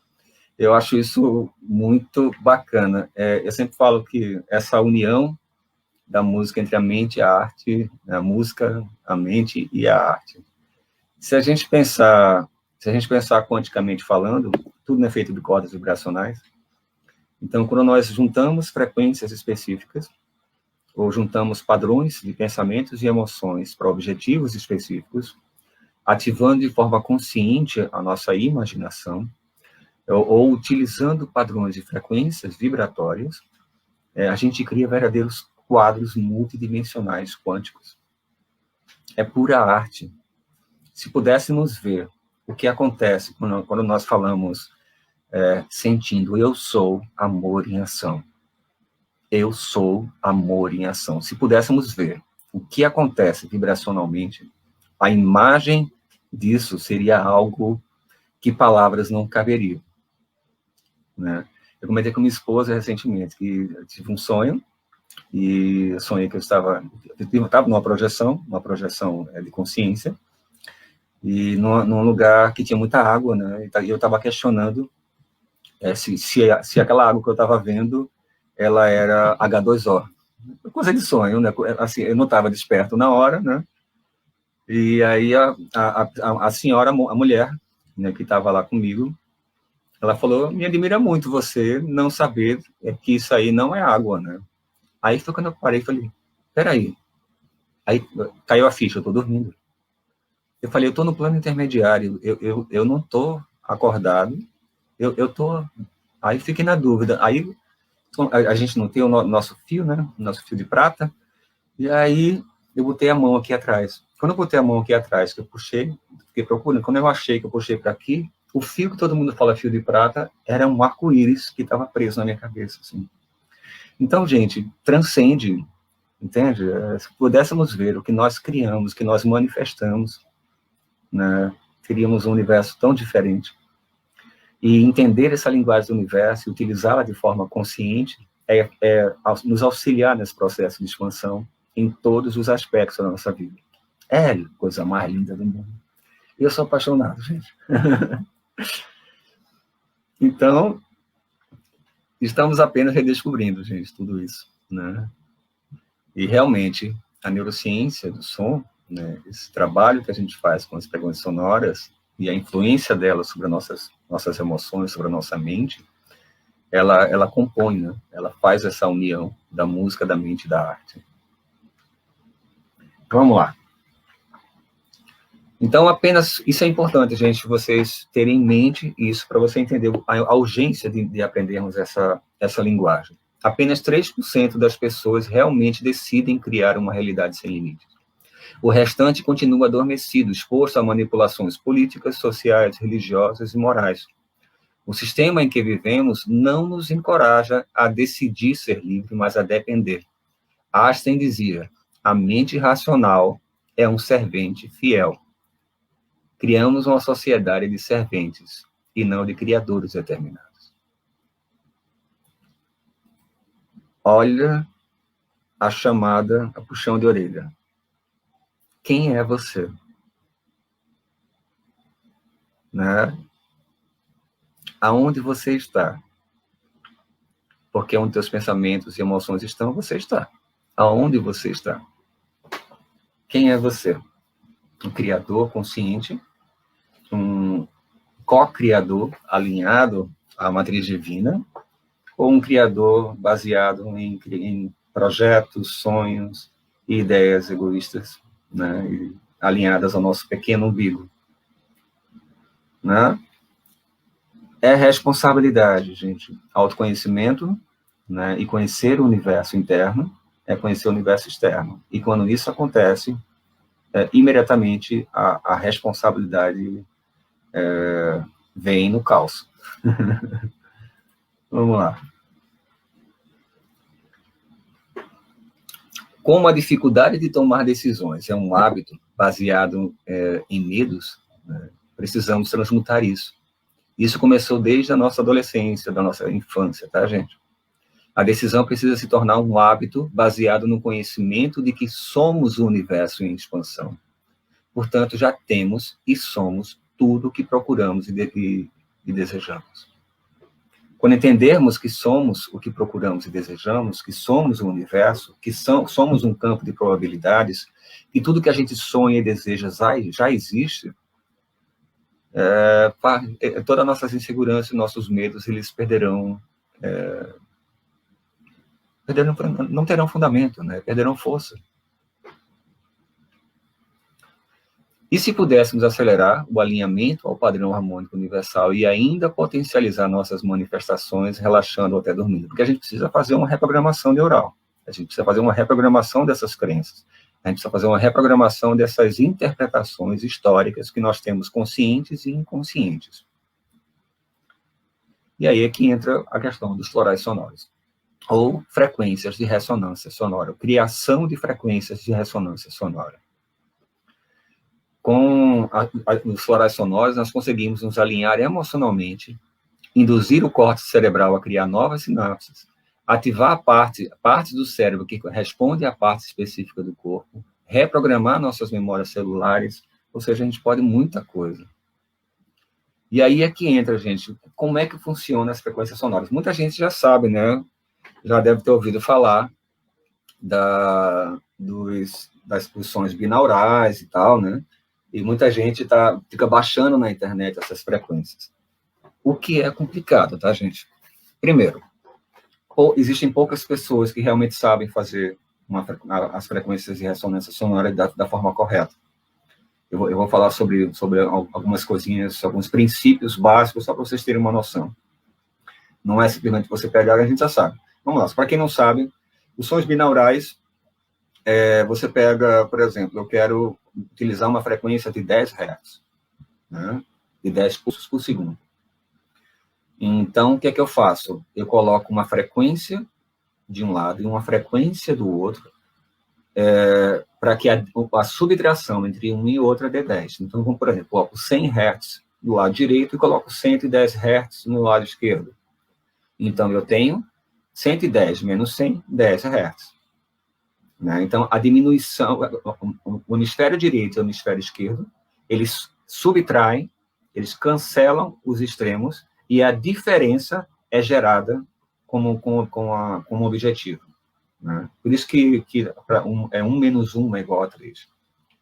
Eu acho isso muito bacana. Eu sempre falo que essa união da música entre a mente e a arte, a música, a mente e a arte. Se a gente pensar quanticamente falando, tudo é feito de cordas vibracionais. Então, quando nós juntamos frequências específicas, ou juntamos padrões de pensamentos e emoções para objetivos específicos, ativando de forma consciente a nossa imaginação, ou utilizando padrões de frequências vibratórias, a gente cria verdadeiros quadros multidimensionais quânticos. É pura arte. Se pudéssemos ver o que acontece quando nós falamos sentindo eu sou amor em ação. Eu sou amor em ação. Se pudéssemos ver o que acontece vibracionalmente, a imagem disso seria algo que palavras não caberiam, né? Eu comentei com minha esposa recentemente que eu tive um sonho, e eu sonhei que eu estava numa projeção de consciência, e num lugar que tinha muita água, né? E eu estava questionando se aquela água que eu estava vendo ela era H2O. Coisa de sonho, né? Assim, eu não estava desperto na hora, né? E aí a senhora, a mulher, né, que estava lá comigo, ela falou, me admira muito você não saber que isso aí não é água, né? Aí foi quando eu parei e falei, peraí. Aí caiu a ficha, eu estou dormindo. Eu falei, eu estou no plano intermediário, eu não estou acordado, eu estou... Aí fiquei na dúvida. Aí a gente não tem o nosso fio, né? Nosso fio de prata. E aí eu botei a mão aqui atrás. Quando eu botei a mão aqui atrás, que eu puxei, fiquei procurando, quando eu achei que eu puxei para aqui, o fio que todo mundo fala fio de prata era um arco-íris que estava preso na minha cabeça, assim. Então, gente, transcende, entende? Se pudéssemos ver o que nós criamos, o que nós manifestamos, né? Teríamos um universo tão diferente. E entender essa linguagem do universo e utilizá-la de forma consciente nos auxiliar nesse processo de expansão em todos os aspectos da nossa vida. É a coisa mais linda do mundo. Eu sou apaixonado, gente. Então, estamos apenas redescobrindo, gente, tudo isso, né? E realmente, a neurociência do som, né, esse trabalho que a gente faz com as frequências sonoras e a influência delas sobre as nossas emoções, sobre a nossa mente, ela compõe, né? Ela faz essa união da música, da mente e da arte. Vamos lá. Então, apenas, isso é importante, gente, vocês terem em mente isso, para você entender a urgência de aprendermos essa linguagem. Apenas 3% das pessoas realmente decidem criar uma realidade sem limites. O restante continua adormecido, exposto a manipulações políticas, sociais, religiosas e morais. O sistema em que vivemos não nos encoraja a decidir ser livre, mas a depender. Einstein dizia, a mente racional é um servente fiel. Criamos uma sociedade de serventes e não de criadores determinados. Olha a chamada, a puxão de orelha. Quem é você? Né? Aonde você está? Porque onde teus pensamentos e emoções estão, você está. Aonde você está? Quem é você? Um criador consciente, um co-criador alinhado à matriz divina, ou um criador baseado em projetos, sonhos e ideias egoístas, né, e alinhadas ao nosso pequeno umbigo, né? É responsabilidade, gente. Autoconhecimento, né, e conhecer o universo interno é conhecer o universo externo. E quando isso acontece, imediatamente a responsabilidade vem no caos. Vamos lá. Como a dificuldade de tomar decisões é um hábito baseado em medos, né, precisamos transmutar isso. Isso começou desde a nossa adolescência, da nossa infância, tá, gente? A decisão precisa se tornar um hábito baseado no conhecimento de que somos o universo em expansão. Portanto, já temos e somos tudo o que procuramos e desejamos. Quando entendermos que somos o que procuramos e desejamos, que somos o universo, que somos um campo de probabilidades, e tudo que a gente sonha e deseja já existe, todas as nossas inseguranças e nossos medos, eles não terão fundamento, né? Perderão força. E se pudéssemos acelerar o alinhamento ao padrão harmônico universal e ainda potencializar nossas manifestações, relaxando ou até dormindo? Porque a gente precisa fazer uma reprogramação neural. A gente precisa fazer uma reprogramação dessas crenças. A gente precisa fazer uma reprogramação dessas interpretações históricas que nós temos conscientes e inconscientes. E aí é que entra a questão dos florais sonoros, ou frequências de ressonância sonora, criação de frequências de ressonância sonora. Com os florais sonoros, nós conseguimos nos alinhar emocionalmente, induzir o córtex cerebral a criar novas sinapses, ativar a parte do cérebro que responde à parte específica do corpo, reprogramar nossas memórias celulares, ou seja, a gente pode muita coisa. E aí é que entra, gente, como é que funciona as frequências sonoras? Muita gente já sabe, né? Já deve ter ouvido falar dos sons binaurais e tal, né? E muita gente fica baixando na internet essas frequências. O que é complicado, tá, gente? Primeiro, existem poucas pessoas que realmente sabem fazer as frequências de ressonância sonora da forma correta. Eu vou falar sobre algumas coisinhas, alguns princípios básicos, só para vocês terem uma noção. Não é simplesmente você pegar, a gente já sabe. Vamos lá, para quem não sabe, os sons binaurais, você pega, por exemplo, eu quero utilizar uma frequência de 10 Hz, né? De 10 pulsos por segundo. Então, o que é que eu faço? Eu coloco uma frequência de um lado e uma frequência do outro, para que a subtração entre um e outro dê 10. Então, por exemplo, coloco 100 Hz do lado direito e coloco 110 Hz no lado esquerdo. Então, eu tenho 110 menos 100, 10 Hz. Né? Então, a diminuição, o hemisfério direito e o hemisfério esquerdo, eles subtraem, eles cancelam os extremos e a diferença é gerada como objetivo. Né? Por isso que é 1 menos 1 é igual a 3.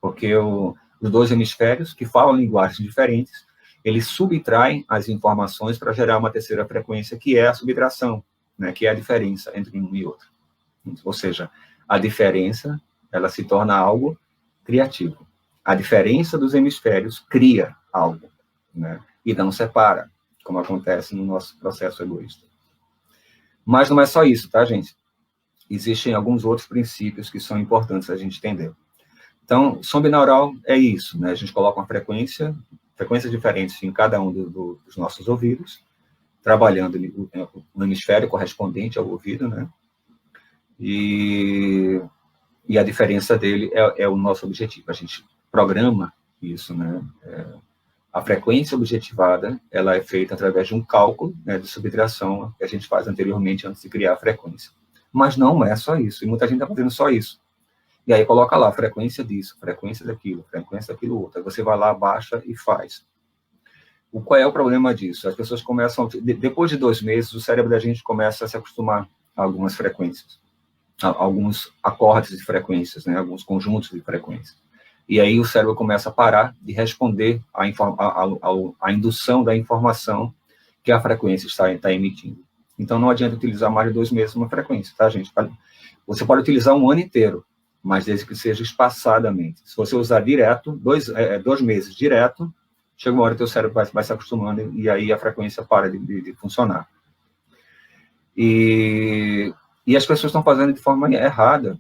Porque os dois hemisférios, que falam linguagens diferentes, eles subtraem as informações para gerar uma terceira frequência, que é a subtração, né? Que é a diferença entre um e outro. Ou seja, a diferença, ela se torna algo criativo. A diferença dos hemisférios cria algo, né? E não separa, como acontece no nosso processo egoísta. Mas não é só isso, tá, gente? Existem alguns outros princípios que são importantes a gente entender. Então, som binaural é isso, né? A gente coloca uma frequências diferentes em cada um dos nossos ouvidos, trabalhando no hemisfério correspondente ao ouvido, né? E a diferença dele é o nosso objetivo. A gente programa isso, né? A frequência objetivada, ela é feita através de um cálculo, né, de subtração que a gente faz anteriormente antes de criar a frequência. Mas não é só isso, e muita gente está fazendo só isso. E aí coloca lá, frequência disso, frequência daquilo outro. Aí você vai lá, baixa e faz. Qual é o problema disso? As pessoas começam, depois de 2 meses, o cérebro da gente começa a se acostumar a algumas frequências, a alguns acordes de frequências, né, alguns conjuntos de frequências. E aí o cérebro começa a parar de responder à indução da informação que a frequência está emitindo. Então, não adianta utilizar mais de 2 meses uma frequência, tá, gente? Você pode utilizar um ano inteiro, mas desde que seja espaçadamente. Se você usar direto, 2 meses direto, chega uma hora que o teu cérebro vai se acostumando e aí a frequência para de funcionar. E as pessoas estão fazendo de forma errada.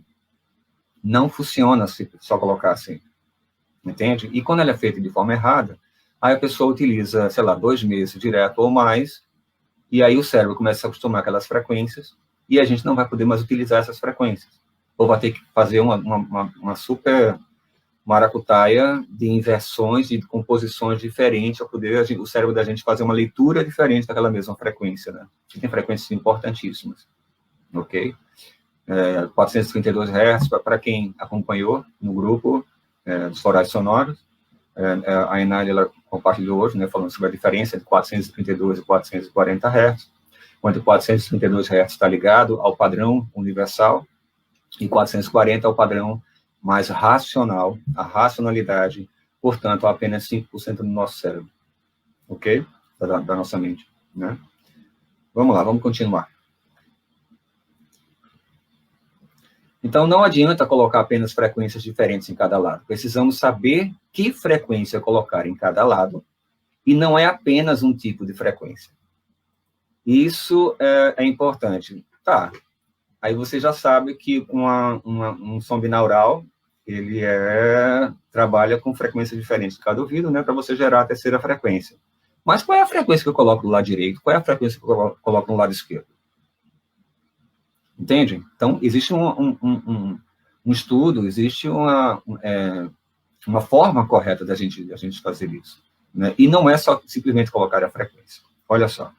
Não funciona se só colocar assim. Entende? E quando ela é feita de forma errada, aí a pessoa utiliza, sei lá, 2 meses direto ou mais, e aí o cérebro começa a se acostumar com aquelas frequências, e a gente não vai poder mais utilizar essas frequências. Ou vai ter que fazer uma super maracutaia de inversões, de composições diferentes, para poder o cérebro da gente fazer uma leitura diferente daquela mesma frequência, né? Que tem frequências importantíssimas, ok? 432 Hz, para quem acompanhou no grupo dos florais sonoros, a Enaile, ela compartilhou hoje, né, falando sobre a diferença entre 432 e 440 Hz, onde 432 Hz está ligado ao padrão universal, e 440 ao padrão mais racional, a racionalidade, portanto, apenas 5% do nosso cérebro, ok? Da nossa mente, né? Vamos lá, vamos continuar. Então, não adianta colocar apenas frequências diferentes em cada lado. Precisamos saber que frequência colocar em cada lado, e não é apenas um tipo de frequência. Isso é importante. Tá, aí você já sabe que um som binaural, ele trabalha com frequências diferentes de cada ouvido, né, para você gerar a terceira frequência. Mas qual é a frequência que eu coloco do lado direito? Qual é a frequência que eu coloco no lado esquerdo? Entende? Então, existe um estudo, existe uma forma correta da gente fazer isso. Né? E não é só simplesmente colocar a frequência. Olha só.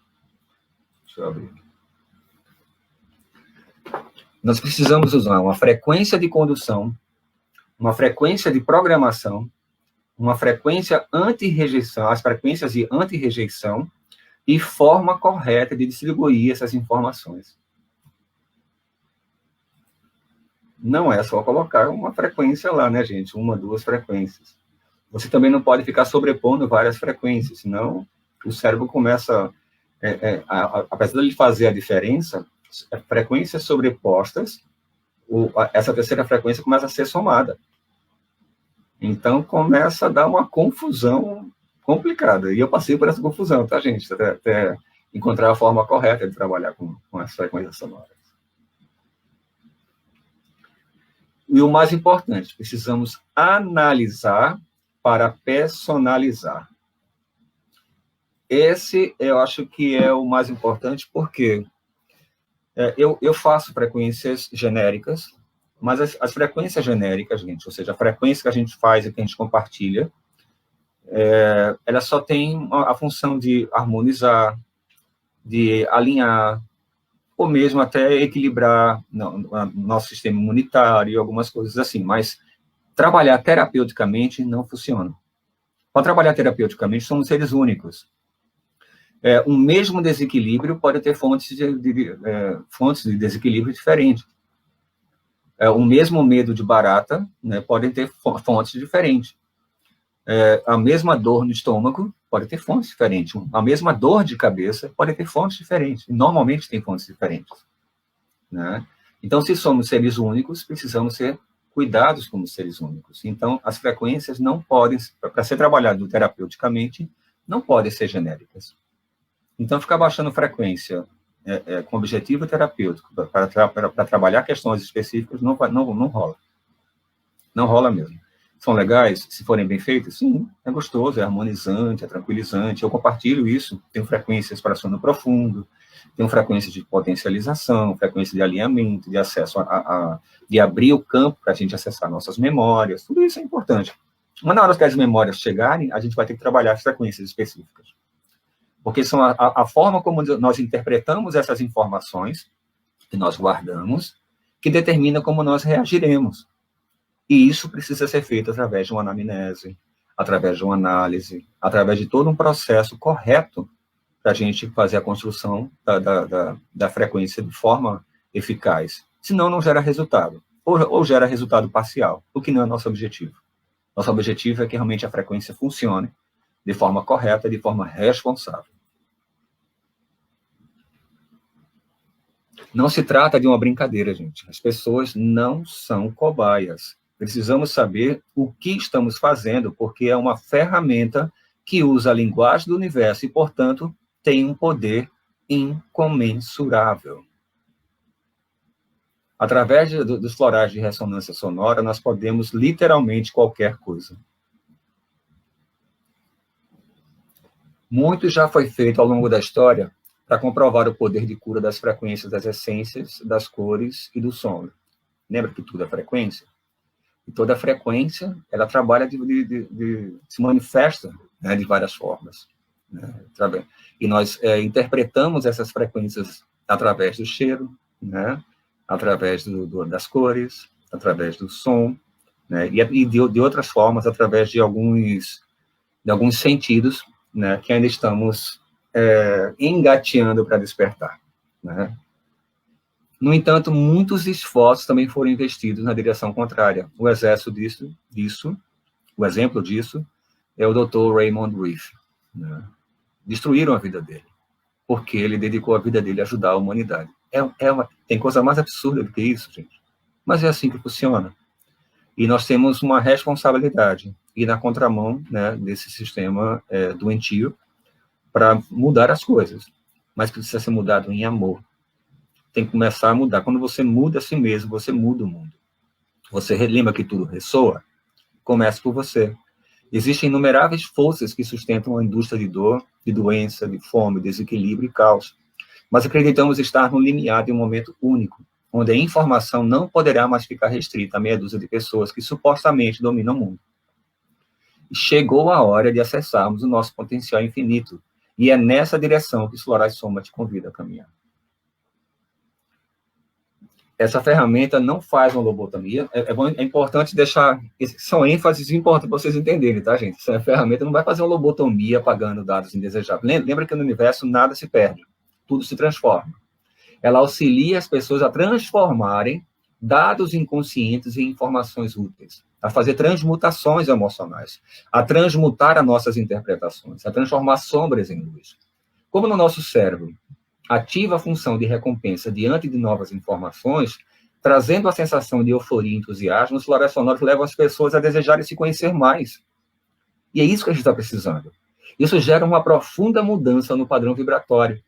Deixa eu abrir aqui. Nós precisamos usar uma frequência de condução, uma frequência de programação, uma frequência anti-rejeição, as frequências de anti-rejeição e forma correta de distribuir essas informações. Não é só colocar uma frequência lá, né, gente? 1, 2 frequências. Você também não pode ficar sobrepondo várias frequências, senão o cérebro começa, apesar de fazer a diferença, frequências sobrepostas, essa terceira frequência começa a ser somada. Então, começa a dar uma confusão complicada. E eu passei por essa confusão, tá, gente? Até encontrar a forma correta de trabalhar com as frequências sonoras. E o mais importante, precisamos analisar para personalizar. Esse, eu acho que é o mais importante, porque eu faço frequências genéricas, mas as frequências genéricas, gente, ou seja, a frequência que a gente faz e que a gente compartilha, ela só tem a função de harmonizar, de alinhar, ou mesmo até equilibrar nosso sistema imunitário e algumas coisas assim, mas trabalhar terapeuticamente não funciona. Para trabalhar terapeuticamente, somos seres únicos. Um mesmo desequilíbrio pode ter fontes de desequilíbrio diferentes. O mesmo medo de barata, né, podem ter fontes diferentes. A mesma dor no estômago pode ter fontes diferentes. A mesma dor de cabeça pode ter fontes diferentes. Normalmente tem fontes diferentes. Né? Então, se somos seres únicos, precisamos ser cuidados como seres únicos. Então, as frequências não podem, para ser trabalhado terapeuticamente, não podem ser genéricas. Então, ficar baixando frequência com objetivo terapêutico para trabalhar questões específicas não rola. Não rola mesmo. São legais, se forem bem feitas? Sim, é gostoso, é harmonizante, é tranquilizante. Eu compartilho isso, tenho frequências para sono profundo, tenho frequências de potencialização, frequência de alinhamento, de acesso de abrir o campo para a gente acessar nossas memórias, tudo isso é importante. Mas na hora que as memórias chegarem, a gente vai ter que trabalhar as frequências específicas. Porque são a forma como nós interpretamos essas informações que nós guardamos, que determina como nós reagiremos. E isso precisa ser feito através de uma anamnese, através de uma análise, através de todo um processo correto para a gente fazer a construção da frequência de forma eficaz. Senão, não gera resultado. Ou gera resultado parcial, o que não é nosso objetivo. Nosso objetivo é que realmente a frequência funcione de forma correta, de forma responsável. Não se trata de uma brincadeira, gente. As pessoas não são cobaias. Precisamos saber o que estamos fazendo, porque é uma ferramenta que usa a linguagem do universo e, portanto, tem um poder incomensurável. Através dos florais de ressonância sonora, nós podemos literalmente qualquer coisa. Muito já foi feito ao longo da história para comprovar o poder de cura das frequências das essências, das cores e do som. Lembra que tudo é frequência? E toda frequência, ela trabalha, se manifesta, né, de várias formas. Né? E nós interpretamos essas frequências através do cheiro, né? Através das cores, através do som, né? E de outras formas, através de alguns sentidos, né, que ainda estamos engateando para despertar. Né? No entanto, muitos esforços também foram investidos na direção contrária. O exemplo disso é o Dr. Raymond Reef. Né? Destruíram a vida dele, porque ele dedicou a vida dele a ajudar a humanidade. Tem coisa mais absurda do que isso, gente. Mas é assim que funciona. E nós temos uma responsabilidade, ir na contramão, né, desse sistema doentio, para mudar as coisas. Mas precisa ser mudado em amor. Tem que começar a mudar. Quando você muda a si mesmo, você muda o mundo. Você lembra que tudo ressoa? Comece por você. Existem inumeráveis forças que sustentam a indústria de dor, de doença, de fome, desequilíbrio e caos. Mas acreditamos estar no limiar de um momento único, onde a informação não poderá mais ficar restrita a meia dúzia de pessoas que supostamente dominam o mundo. Chegou a hora de acessarmos o nosso potencial infinito, e é nessa direção que Florais Soma te convida a caminhar. Essa ferramenta não faz uma lobotomia. É importante deixar... São ênfases importantes para vocês entenderem, tá, gente? Essa ferramenta não vai fazer uma lobotomia apagando dados indesejáveis. Lembra que no universo nada se perde. Tudo se transforma. Ela auxilia as pessoas a transformarem dados inconscientes em informações úteis, a fazer transmutações emocionais, a transmutar as nossas interpretações, a transformar sombras em luz. Como no nosso cérebro ativa a função de recompensa diante de novas informações, trazendo a sensação de euforia e entusiasmo, os florais sonoros levam as pessoas a desejarem se conhecer mais. E é isso que a gente está precisando. Isso gera uma profunda mudança no padrão vibratório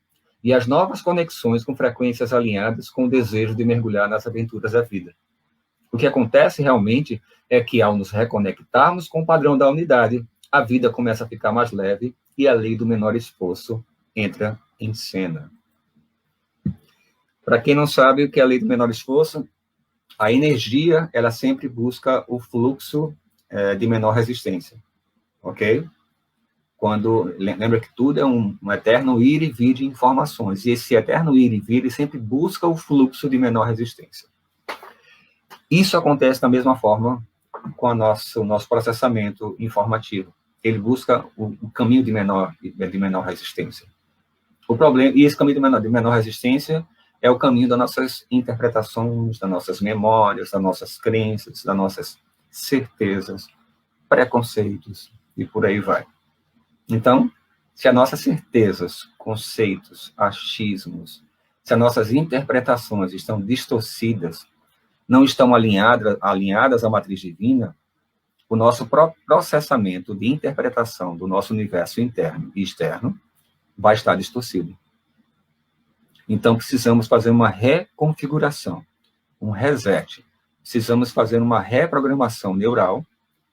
e as novas conexões com frequências alinhadas com o desejo de mergulhar nas aventuras da vida. O que acontece realmente é que, ao nos reconectarmos com o padrão da unidade, a vida começa a ficar mais leve e a lei do menor esforço entra em cena. Para quem não sabe o que é a lei do menor esforço, a energia, ela sempre busca o fluxo de menor resistência, ok? lembra que tudo é um eterno ir e vir de informações, e esse eterno ir e vir ele sempre busca o fluxo de menor resistência. Isso acontece da mesma forma com o nosso processamento informativo. Ele busca o caminho de menor resistência. O problema, e esse caminho de menor resistência é o caminho das nossas interpretações, das nossas memórias, das nossas crenças, das nossas certezas, preconceitos, e por aí vai. Então, se as nossas certezas, conceitos, achismos, se as nossas interpretações estão distorcidas, não estão alinhadas à matriz divina, o nosso processamento de interpretação do nosso universo interno e externo vai estar distorcido. Então, precisamos fazer uma reconfiguração, um reset. Precisamos fazer uma reprogramação neural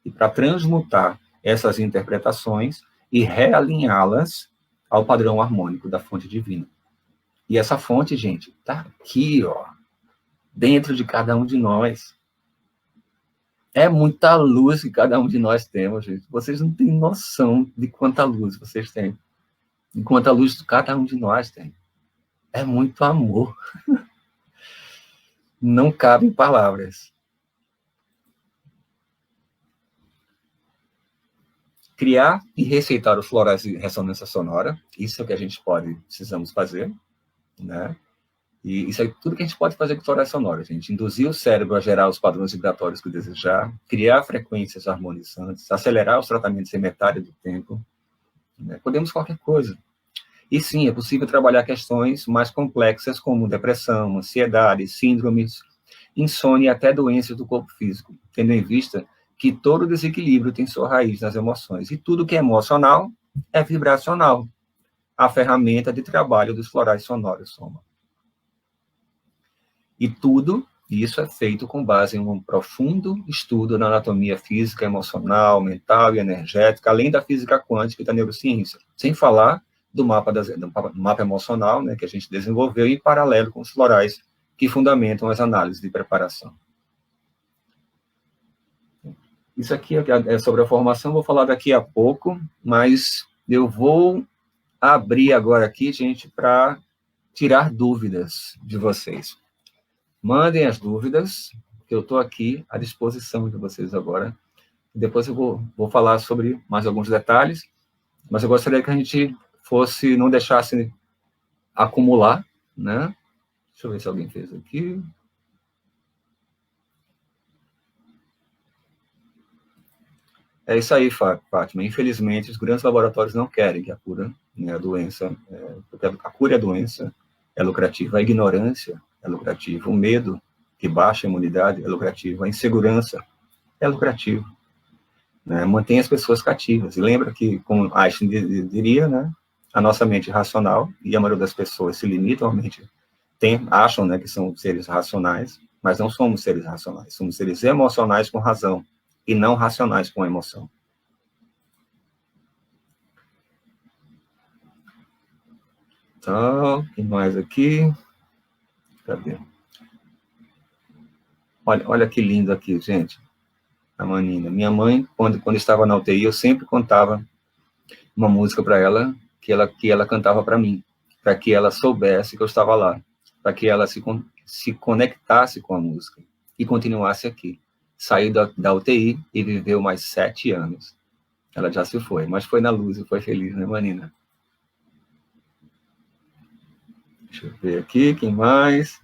e para transmutar essas interpretações e realinhá-las ao padrão harmônico da fonte divina. E essa fonte, gente, está aqui, ó, dentro de cada um de nós. É muita luz que cada um de nós temos, gente. Vocês não têm noção de quanta luz vocês têm. De quanta luz cada um de nós tem. É muito amor. Não cabe em palavras. Criar e receitar os florais de ressonância sonora. Isso é o que a gente precisamos fazer, né? E isso é tudo que a gente pode fazer com florais sonoras, gente. Induzir o cérebro a gerar os padrões vibratórios que desejar, criar frequências harmonizantes, acelerar os tratamentos em metade do tempo. Né? Podemos qualquer coisa. E sim, é possível trabalhar questões mais complexas como depressão, ansiedade, síndromes, insônia e até doenças do corpo físico, tendo em vista que todo desequilíbrio tem sua raiz nas emoções. E tudo que é emocional é vibracional. A ferramenta de trabalho dos florais sonoros soma. E tudo isso é feito com base em um profundo estudo na anatomia física, emocional, mental e energética, além da física quântica e da neurociência. Sem falar do mapa emocional, né, que a gente desenvolveu em paralelo com os florais que fundamentam as análises de preparação. Isso aqui é sobre a formação, vou falar daqui a pouco, mas eu vou abrir agora aqui, gente, para tirar dúvidas de vocês. Mandem as dúvidas, que eu estou aqui à disposição de vocês agora. Depois eu vou falar sobre mais alguns detalhes, mas eu gostaria que a gente não deixasse acumular, né? Deixa eu ver se alguém fez aqui. É isso aí, Fátima. Infelizmente, os grandes laboratórios não querem que a cura, né, a doença, porque a cura e a doença é lucrativa, a ignorância é lucrativa, o medo que baixa a imunidade é lucrativo, a insegurança é lucrativo. Né? Mantém as pessoas cativas. E lembra que, como Einstein diria, né, a nossa mente racional, e a maioria das pessoas se limitam à mente, acham, né, que são seres racionais, mas não somos seres racionais, somos seres emocionais com razão, e não racionais com emoção. Então, o que mais aqui? Cadê? Olha que lindo aqui, gente. A Manina. Minha mãe, quando estava na UTI, eu sempre contava uma música para ela, que ela cantava para mim, para que ela soubesse que eu estava lá, para que ela se conectasse com a música e continuasse aqui. Saiu da UTI e viveu mais 7 anos. Ela já se foi, mas foi na luz e foi feliz, né, Manina? Deixa eu ver aqui, quem mais?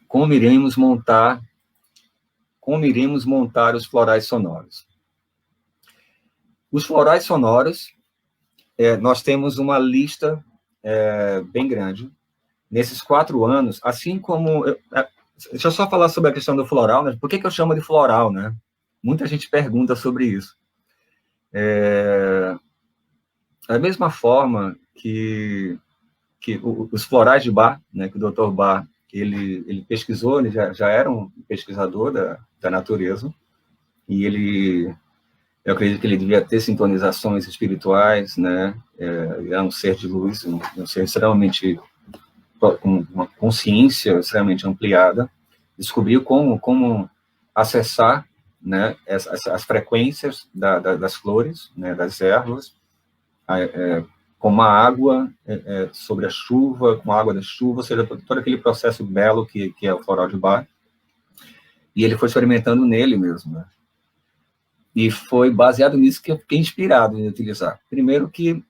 Como iremos montar os florais sonoros? Os florais sonoros, nós temos uma lista bem grande. Nesses 4 anos, assim como... deixa eu só falar sobre a questão do floral, né? Por que eu chamo de floral, né? Muita gente pergunta sobre isso. Da mesma forma que os florais de Bach, né, que o Dr. Bach, ele pesquisou, ele já era um pesquisador da natureza, e eu acredito que ele devia ter sintonizações espirituais, né? É um ser de luz, um ser extremamente com uma consciência extremamente ampliada, descobriu como acessar né, as frequências das flores, né, das ervas, como a água sobre a chuva, com a água da chuva, ou seja, todo aquele processo belo que é o floral de Bach. E ele foi experimentando nele mesmo, né? E foi baseado nisso que eu fiquei inspirado em utilizar. Primeiro que,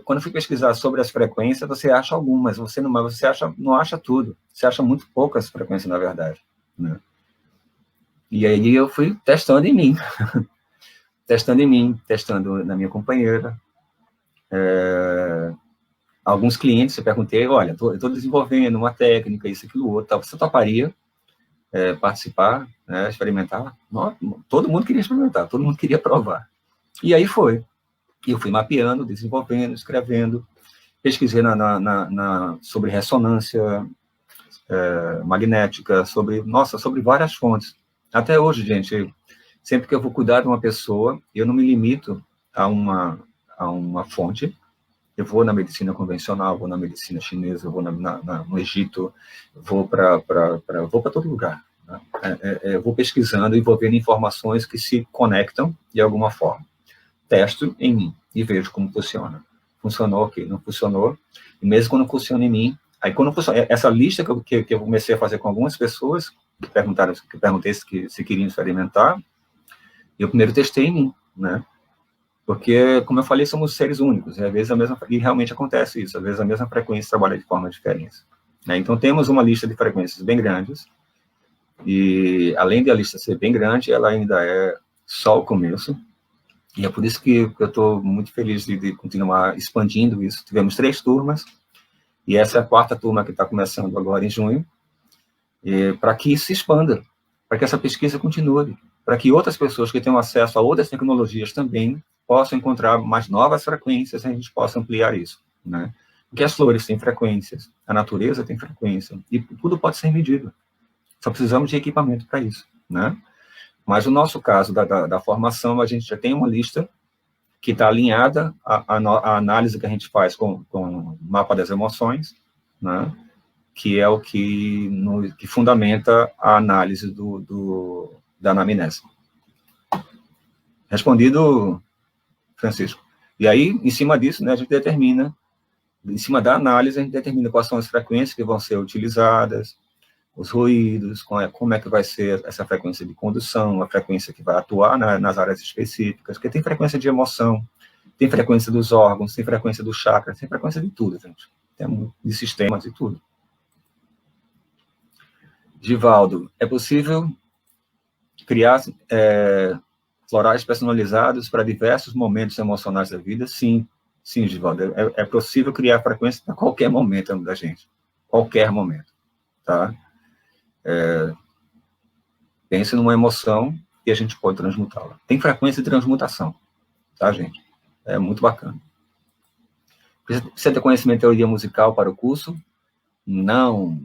quando eu fui pesquisar sobre as frequências, você acha algumas, você não acha tudo. Você acha muito poucas frequências, na verdade, né? E aí eu fui testando em mim, testando na minha companheira. Alguns clientes, eu perguntei, olha, eu estou desenvolvendo uma técnica, isso, aquilo, outro, tal. Você toparia participar, né, experimentar? Todo mundo queria experimentar, todo mundo queria provar. E aí foi. E eu fui mapeando, desenvolvendo, escrevendo, pesquisei sobre ressonância magnética, sobre várias fontes. Até hoje, gente, sempre que eu vou cuidar de uma pessoa, eu não me limito a uma fonte. Eu vou na medicina convencional, vou na medicina chinesa, vou no Egito, vou para todo lugar. Né? Eu vou pesquisando, envolvendo informações que se conectam de alguma forma. Testo em mim e vejo como funciona. Funcionou, ok, não funcionou. E mesmo quando funciona em mim, aí quando funciona, essa lista que eu comecei a fazer com algumas pessoas, que perguntei se queriam experimentar, eu primeiro testei em mim, né? Porque, como eu falei, somos seres únicos, e às vezes e realmente acontece isso, às vezes a mesma frequência trabalha de forma diferente. Né? Então, temos uma lista de frequências bem grandes, e além de a lista ser bem grande, ela ainda é só o começo, e é por isso que eu estou muito feliz de continuar expandindo isso. Tivemos 3 turmas, e essa é a 4ª turma que está começando agora em junho, para que isso se expanda, para que essa pesquisa continue, para que outras pessoas que tenham acesso a outras tecnologias também possam encontrar mais novas frequências e a gente possa ampliar isso, né? Porque as flores têm frequências, a natureza tem frequência, e tudo pode ser medido. Só precisamos de equipamento para isso, né? Mas no nosso caso da formação, a gente já tem uma lista que está alinhada à análise que a gente faz com o mapa das emoções, né? Que é o que fundamenta a análise da anamnese. Respondido, Francisco. E aí, em cima disso, né, a gente determina, em cima da análise, a gente determina quais são as frequências que vão ser utilizadas, os ruídos, como é que vai ser essa frequência de condução, a frequência que vai atuar nas áreas específicas, porque tem frequência de emoção, tem frequência dos órgãos, tem frequência do chakra, tem frequência de tudo, gente. Tem de sistemas e tudo. Givaldo, é possível criar florais personalizados para diversos momentos emocionais da vida? Sim, Givaldo. É possível criar frequência para qualquer momento da gente. Qualquer momento. Tá? Pense numa emoção e a gente pode transmutá-la. Tem frequência de transmutação. Tá, gente? É muito bacana. Precisa ter conhecimento de teoria musical para o curso? Não.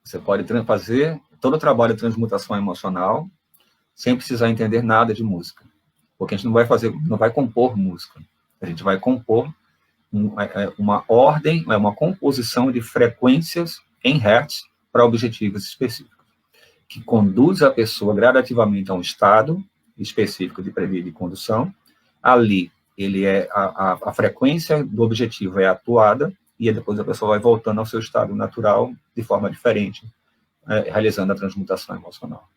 Você pode fazer todo o trabalho de transmutação emocional sem precisar entender nada de música. Porque a gente não vai compor música. A gente vai compor uma ordem, uma composição de frequências em hertz para objetivos específicos, que conduz a pessoa gradativamente a um estado específico de condução. Ali, a frequência do objetivo é atuada, e depois a pessoa vai voltando ao seu estado natural de forma diferente, realizando a transmutação emocional.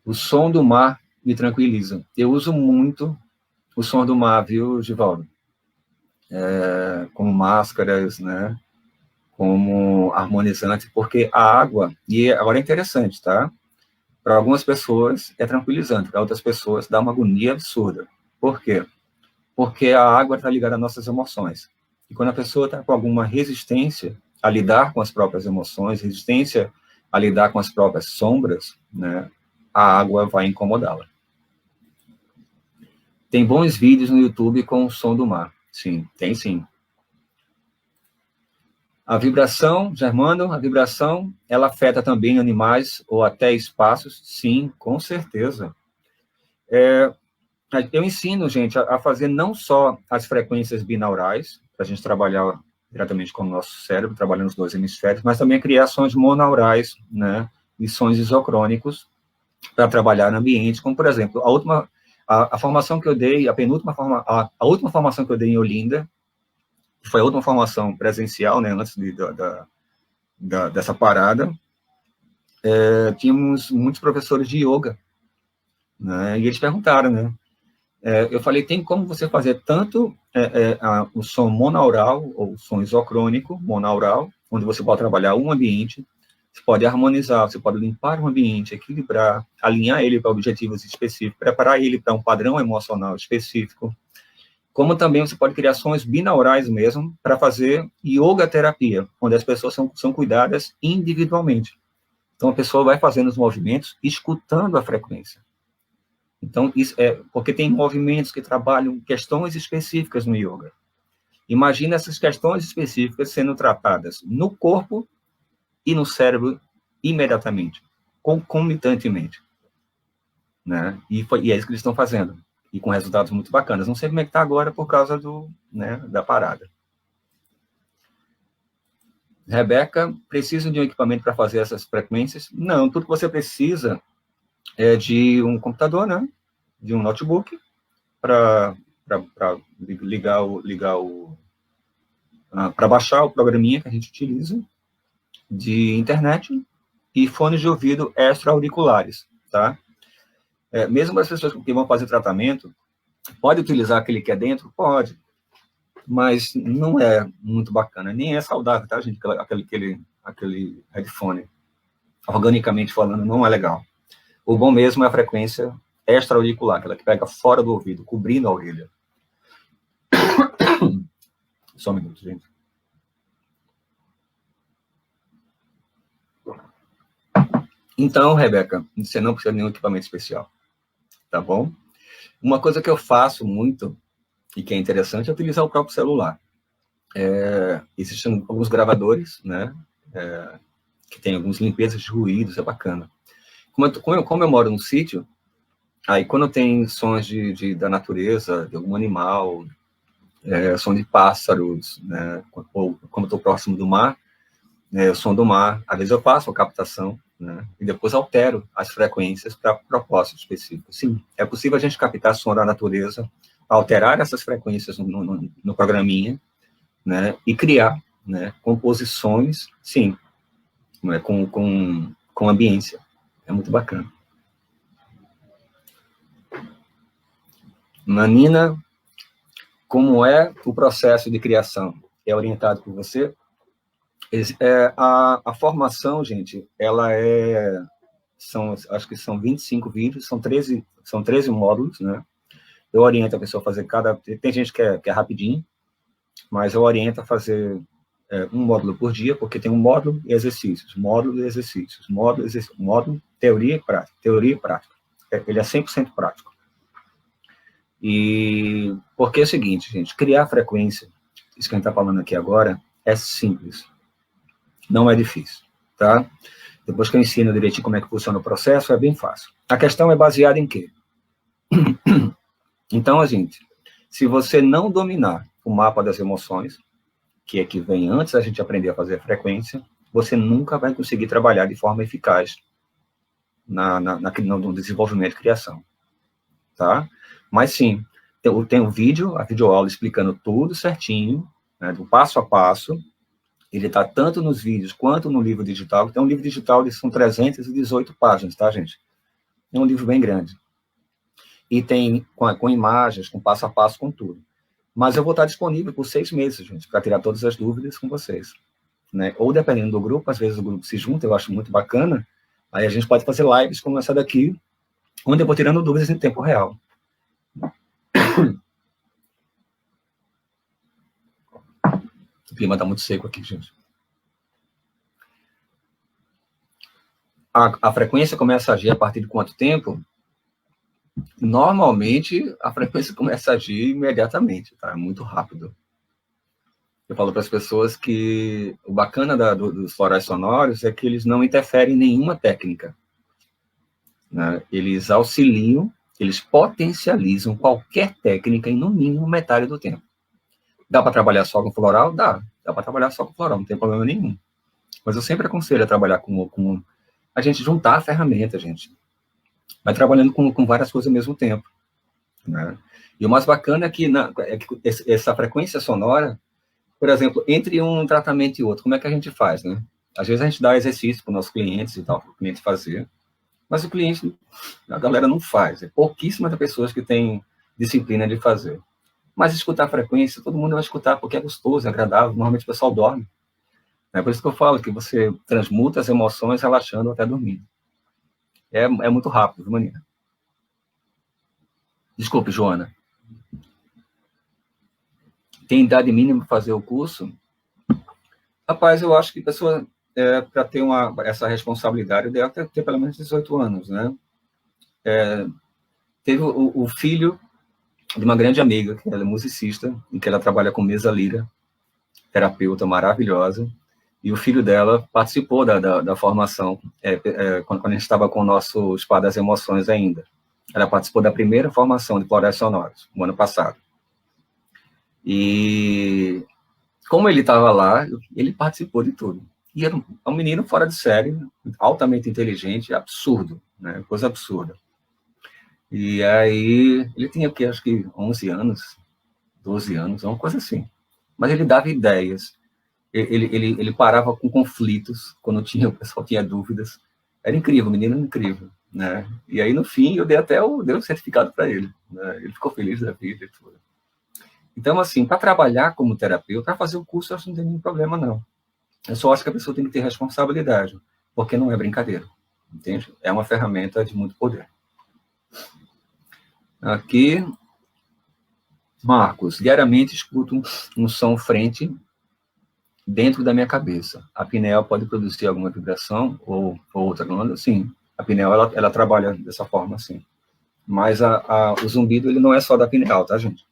O som do mar me tranquiliza. Eu uso muito o som do mar, viu, Givaldo? Como máscaras, né? Como harmonizante, porque a água, e agora é interessante, tá? Para algumas pessoas é tranquilizante, para outras pessoas dá uma agonia absurda. Por quê? Porque a água está ligada às nossas emoções. E quando a pessoa está com alguma resistência a lidar com as próprias emoções, resistência a lidar com as próprias sombras, né? A água vai incomodá-la. Tem bons vídeos no YouTube com o som do mar. Sim, tem sim. A vibração, Germano, a vibração, ela afeta também animais ou até espaços? Sim, com certeza. Eu ensino, gente, a fazer não só as frequências binaurais, para a gente trabalhar diretamente com o nosso cérebro, trabalhando os 2 hemisférios, mas também a criar sons monaurais, né, e sons isocrônicos, para trabalhar no ambiente, como, por exemplo, a formação que eu dei, a última formação que eu dei em Olinda, que foi a última formação presencial, né, antes dessa parada, tínhamos muitos professores de yoga, né, e eles perguntaram, né, eu falei, tem como você fazer tanto o som monaural, ou som isocrônico, monaural, onde você pode trabalhar um ambiente, você pode harmonizar, você pode limpar um ambiente, equilibrar, alinhar ele para objetivos específicos, preparar ele para um padrão emocional específico, como também você pode criar sons binaurais mesmo, para fazer yoga terapia, onde as pessoas são cuidadas individualmente. Então, a pessoa vai fazendo os movimentos, escutando a frequência. Então, isso porque tem movimentos que trabalham questões específicas no yoga. Imagina essas questões específicas sendo tratadas no corpo e no cérebro imediatamente, concomitantemente. Né? E é isso que eles estão fazendo. E com resultados muito bacanas. Não sei como é que está agora por causa da parada. Rebeca, precisa de um equipamento para fazer essas frequências? Não, tudo que você precisa é de um computador, né? De um notebook, para para baixar o programinha que a gente utiliza, de internet e fones de ouvido extra-auriculares, tá? Mesmo as pessoas que vão fazer tratamento, pode utilizar aquele que é dentro? Pode, mas não é muito bacana, nem é saudável, tá, gente? Aquele headphone, organicamente falando, não é legal. O bom mesmo é a frequência extra-auricular, aquela que pega fora do ouvido, cobrindo a orelha. Só um minuto, gente. Então, Rebeca, você não precisa de nenhum equipamento especial, tá bom? Uma coisa que eu faço muito, e que é interessante, é utilizar o próprio celular. Existem alguns gravadores, né, que tem algumas limpezas de ruídos, é bacana. Como eu moro num sítio, aí quando tem sons da natureza, de algum animal, som de pássaros, né, ou como estou próximo do mar, o som do mar, às vezes eu faço a captação, né, e depois altero as frequências para propósito específico. Sim, é possível a gente captar som da natureza, alterar essas frequências no programinha, né, e criar, né, composições, sim, né, com ambiência. É muito bacana. Manina, como é o processo de criação? É orientado por você? A formação, gente, acho que são 25 vídeos, são 13 módulos, né? Eu oriento a pessoa a fazer tem gente que é rapidinho, mas eu oriento a fazer um módulo por dia, porque tem um módulo e exercícios, módulo, teoria e prática. Ele é 100% prático. E porque é o seguinte, gente, criar frequência, isso que a gente está falando aqui agora, é simples. Não é difícil, tá? Depois que eu ensino direitinho como é que funciona o processo, é bem fácil. A questão é baseada em quê? Então, gente, se você não dominar o mapa das emoções, que é que vem antes da gente aprender a fazer a frequência, você nunca vai conseguir trabalhar de forma eficaz no desenvolvimento e criação, tá? Mas sim, tem um vídeo, a videoaula explicando tudo certinho, né, do passo a passo. Ele está tanto nos vídeos quanto no livro digital. Tem um livro digital, são 318 páginas, tá, gente? É um livro bem grande. E tem com imagens, com passo a passo, com tudo. Mas eu vou estar disponível por 6 meses, gente, para tirar todas as dúvidas com vocês. Né? Ou dependendo do grupo, às vezes o grupo se junta, eu acho muito bacana, aí a gente pode fazer lives como essa daqui, onde eu vou tirando dúvidas em tempo real. O clima está muito seco aqui, gente. A frequência começa a agir a partir de quanto tempo? Normalmente, a frequência começa a agir imediatamente, tá? É muito rápido. Eu falo para as pessoas que o bacana dos florais sonoros é que eles não interferem em nenhuma técnica. Né? Eles auxiliam, eles potencializam qualquer técnica em, no mínimo, metade do tempo. Dá para trabalhar só com floral? Dá para trabalhar só com floral, não tem problema nenhum. Mas eu sempre aconselho a trabalhar com a gente juntar a ferramenta, gente. vai trabalhando com várias coisas ao mesmo tempo, né? E o mais bacana é que essa frequência sonora, por exemplo, entre um tratamento e outro, como é que a gente faz, né? Às vezes a gente dá exercício para os nossos clientes e tal, para o cliente fazer, mas o cliente, a galera não faz. É pouquíssimas das pessoas que têm disciplina de fazer. Mas escutar a frequência, todo mundo vai escutar, porque é gostoso, é agradável. Normalmente o pessoal dorme. É por isso que eu falo que você transmuta as emoções relaxando até dormir. É muito rápido, Manina. Desculpe, Joana. Tem idade mínima para fazer o curso? Rapaz, eu acho que a pessoa, para ter essa responsabilidade, deve ter pelo menos 18 anos, né? Teve o filho de uma grande amiga, que ela é musicista, em que ela trabalha com mesa lira, terapeuta maravilhosa, e o filho dela participou da formação, quando a gente estava com o nosso Spa das Emoções ainda. Ela participou da primeira formação de florais sonoros, no ano passado. E como ele estava lá, ele participou de tudo. E era um menino fora de série, altamente inteligente, absurdo, né? Coisa absurda. E aí, ele tinha, acho que 11 anos, 12 anos, uma coisa assim. Mas ele dava ideias. Ele parava com conflitos, quando o pessoal tinha dúvidas. Era incrível, o menino era incrível, né? E aí, no fim, eu dei o certificado para ele, né? Ele ficou feliz da vida e tudo. Então, assim, para trabalhar como terapeuta, para fazer o curso, eu acho que não tem nenhum problema, não. Eu só acho que a pessoa tem que ter responsabilidade, porque não é brincadeira, entende? É uma ferramenta de muito poder. Aqui, Marcos, diariamente escuto um som frente dentro da minha cabeça. A pineal pode produzir alguma vibração ou outra glândula? Sim, a pineal ela trabalha dessa forma, sim. Mas o zumbido ele não é só da pineal, tá, gente?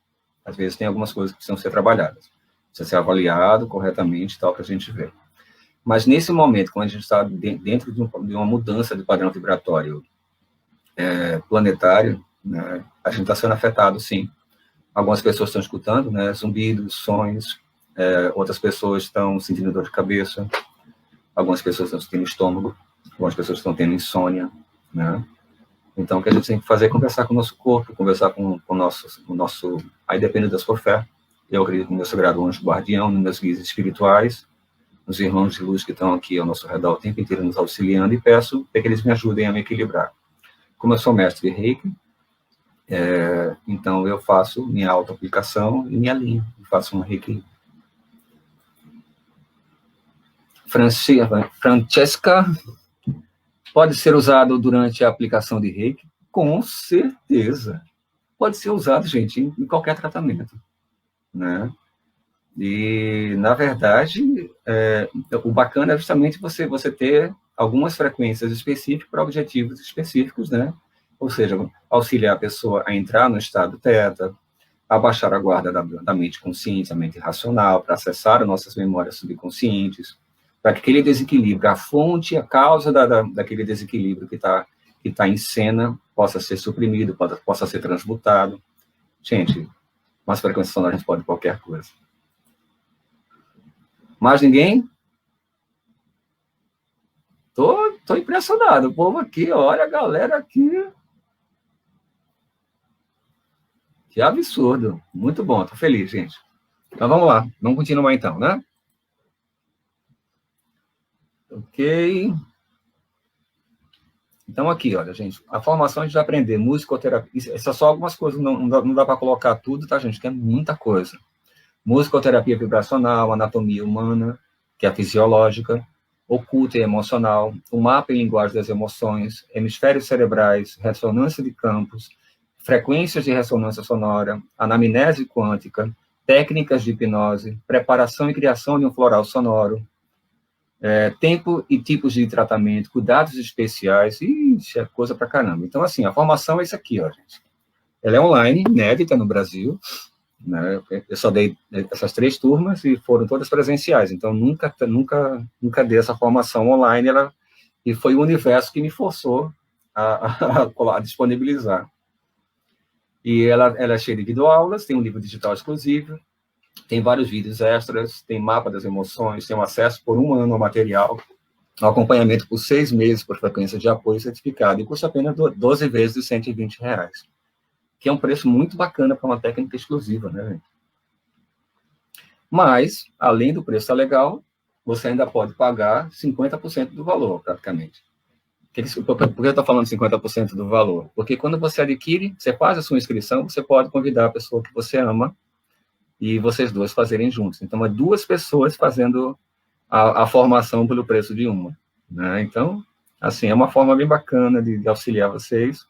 Às vezes tem algumas coisas que precisam ser trabalhadas. Precisa ser avaliado corretamente, tal, para a gente ver. Mas nesse momento, quando a gente está dentro de uma mudança de padrão vibratório planetário, né, a gente está sendo afetado, sim. Algumas pessoas estão escutando, né, zumbidos, sons, outras pessoas estão sentindo dor de cabeça, algumas pessoas estão sentindo estômago, algumas pessoas estão tendo insônia, né? Então, o que a gente tem que fazer é conversar com o nosso corpo, conversar com o nosso... Aí depende da sua fé. Eu acredito no meu sagrado anjo guardião, nos meus guias espirituais, nos irmãos de luz que estão aqui ao nosso redor o tempo inteiro nos auxiliando, e peço que eles me ajudem a me equilibrar. Como eu sou mestre de Reiki, então eu faço minha auto-aplicação e me alinho, faço um Reiki. Francesca, pode ser usado durante a aplicação de Reiki? Com certeza. Pode ser usado, gente, em qualquer tratamento, né? E, na verdade, o bacana é justamente você ter algumas frequências específicas para objetivos específicos, né? Ou seja, auxiliar a pessoa a entrar no estado teta, abaixar a guarda da mente consciente, a mente racional, para acessar as nossas memórias subconscientes, para que aquele desequilíbrio, a fonte, a causa daquele desequilíbrio que tá em cena, possa ser suprimido, possa ser transmutado. Gente, mas frequência sonora a gente pode qualquer coisa. Mais ninguém? Tô impressionado. O povo aqui, olha a galera aqui. Que absurdo. Muito bom, tô feliz, gente. Então vamos lá, vamos continuar então, né? Ok. Então aqui, olha, gente, a formação a gente vai aprender musicoterapia. Essas só algumas coisas, não dá para colocar tudo, tá, gente? Que é muita coisa. Musicoterapia vibracional, anatomia humana, que é a fisiológica, oculta e emocional, o mapa e linguagem das emoções, hemisférios cerebrais, ressonância de campos, frequências de ressonância sonora, anamnese quântica, técnicas de hipnose, preparação e criação de um floral sonoro, tempo e tipos de tratamento, cuidados especiais, isso é coisa pra caramba. Então, assim, a formação é isso aqui, ó, gente. Ela é online, inédita no Brasil, né? Eu só dei essas 3 turmas e foram todas presenciais, então nunca dei essa formação online, e foi o universo que me forçou a disponibilizar. E ela é cheia de videoaulas, tem um livro digital exclusivo, tem vários vídeos extras, tem mapa das emoções, tem um acesso por 1 ano ao material, o acompanhamento por 6 meses por frequência de apoio certificado, e custa apenas 12 vezes os R$ 120, que é um preço muito bacana para uma técnica exclusiva, né? Mas, além do preço legal, você ainda pode pagar 50% do valor, praticamente. Por que eu estou falando 50% do valor? Porque quando você adquire, você faz a sua inscrição, você pode convidar a pessoa que você ama e vocês duas fazerem juntos. Então, é 2 pessoas fazendo a formação pelo preço de uma, né? Então, assim, é uma forma bem bacana de auxiliar vocês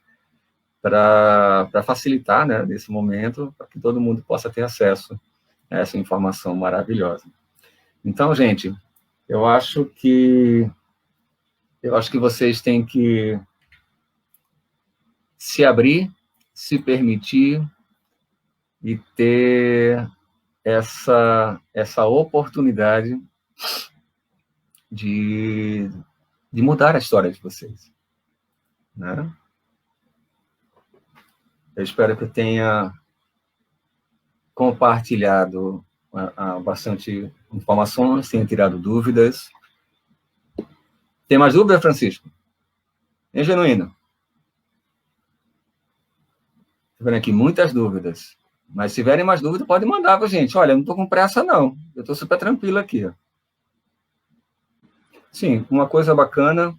para facilitar, né, nesse momento, para que todo mundo possa ter acesso a essa informação maravilhosa. Então, gente, eu acho que vocês têm que se abrir, se permitir e ter essa oportunidade de mudar a história de vocês, né? Eu espero que eu tenha compartilhado bastante informações, tenha tirado dúvidas. Tem mais dúvida, Francisco? É genuíno? Estou vendo aqui muitas dúvidas. Mas se tiverem mais dúvidas, pode mandar para a gente. Olha, eu não estou com pressa, não. Eu estou super tranquilo aqui. Sim, uma coisa bacana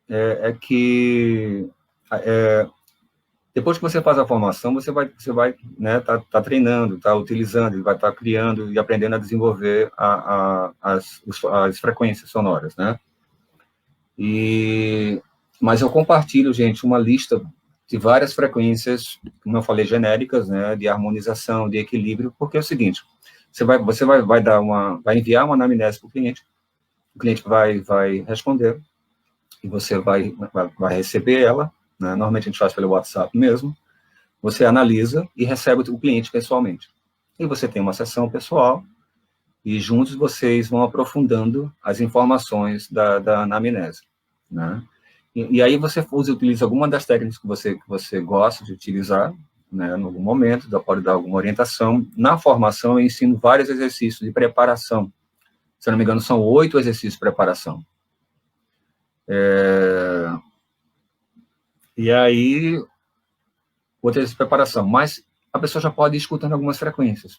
é que depois que você faz a formação, você vai né, tá treinando, tá utilizando, vai estar criando e aprendendo a desenvolver as frequências sonoras, né? Mas eu compartilho, gente, uma lista de várias frequências, como eu falei, genéricas, né, de harmonização, de equilíbrio, porque é o seguinte, você vai enviar uma anamnese para o cliente vai responder, e você vai receber ela, né, normalmente a gente faz pelo WhatsApp mesmo, você analisa e recebe o cliente pessoalmente. E você tem uma sessão pessoal, e juntos vocês vão aprofundando as informações da anamnese, né? E aí você utiliza alguma das técnicas que você gosta de utilizar, né, em algum momento, pode dar alguma orientação. Na formação, eu ensino vários exercícios de preparação. Se não me engano, são 8 exercícios de preparação. E aí, outro exercício de preparação. Mas a pessoa já pode ir escutando algumas frequências.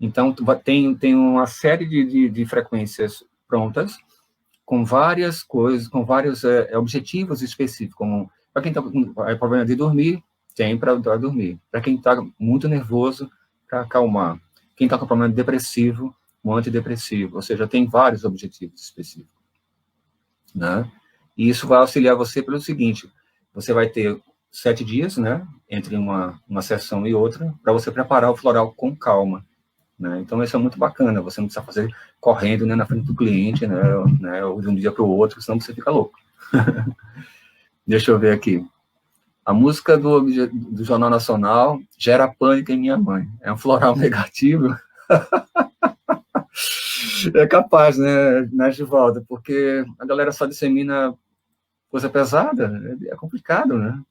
Então, tem uma série de frequências prontas, com várias coisas, com vários objetivos específicos, como para quem está com problema de dormir, tem para dormir. Para quem está muito nervoso, para acalmar. Quem está com problema depressivo, um antidepressivo. Ou seja, tem vários objetivos específicos, né? E isso vai auxiliar você pelo seguinte, você vai ter 7 dias, né, entre uma sessão e outra, para você preparar o floral com calma. Né? Então, isso é muito bacana, você não precisa fazer correndo, né, na frente do cliente, né, ou de um dia para o outro, senão você fica louco. Deixa eu ver aqui. A música do Jornal Nacional gera pânico em minha mãe. É um floral negativo. É capaz, né, Givaldo? Porque a galera só dissemina coisa pesada, é complicado, né?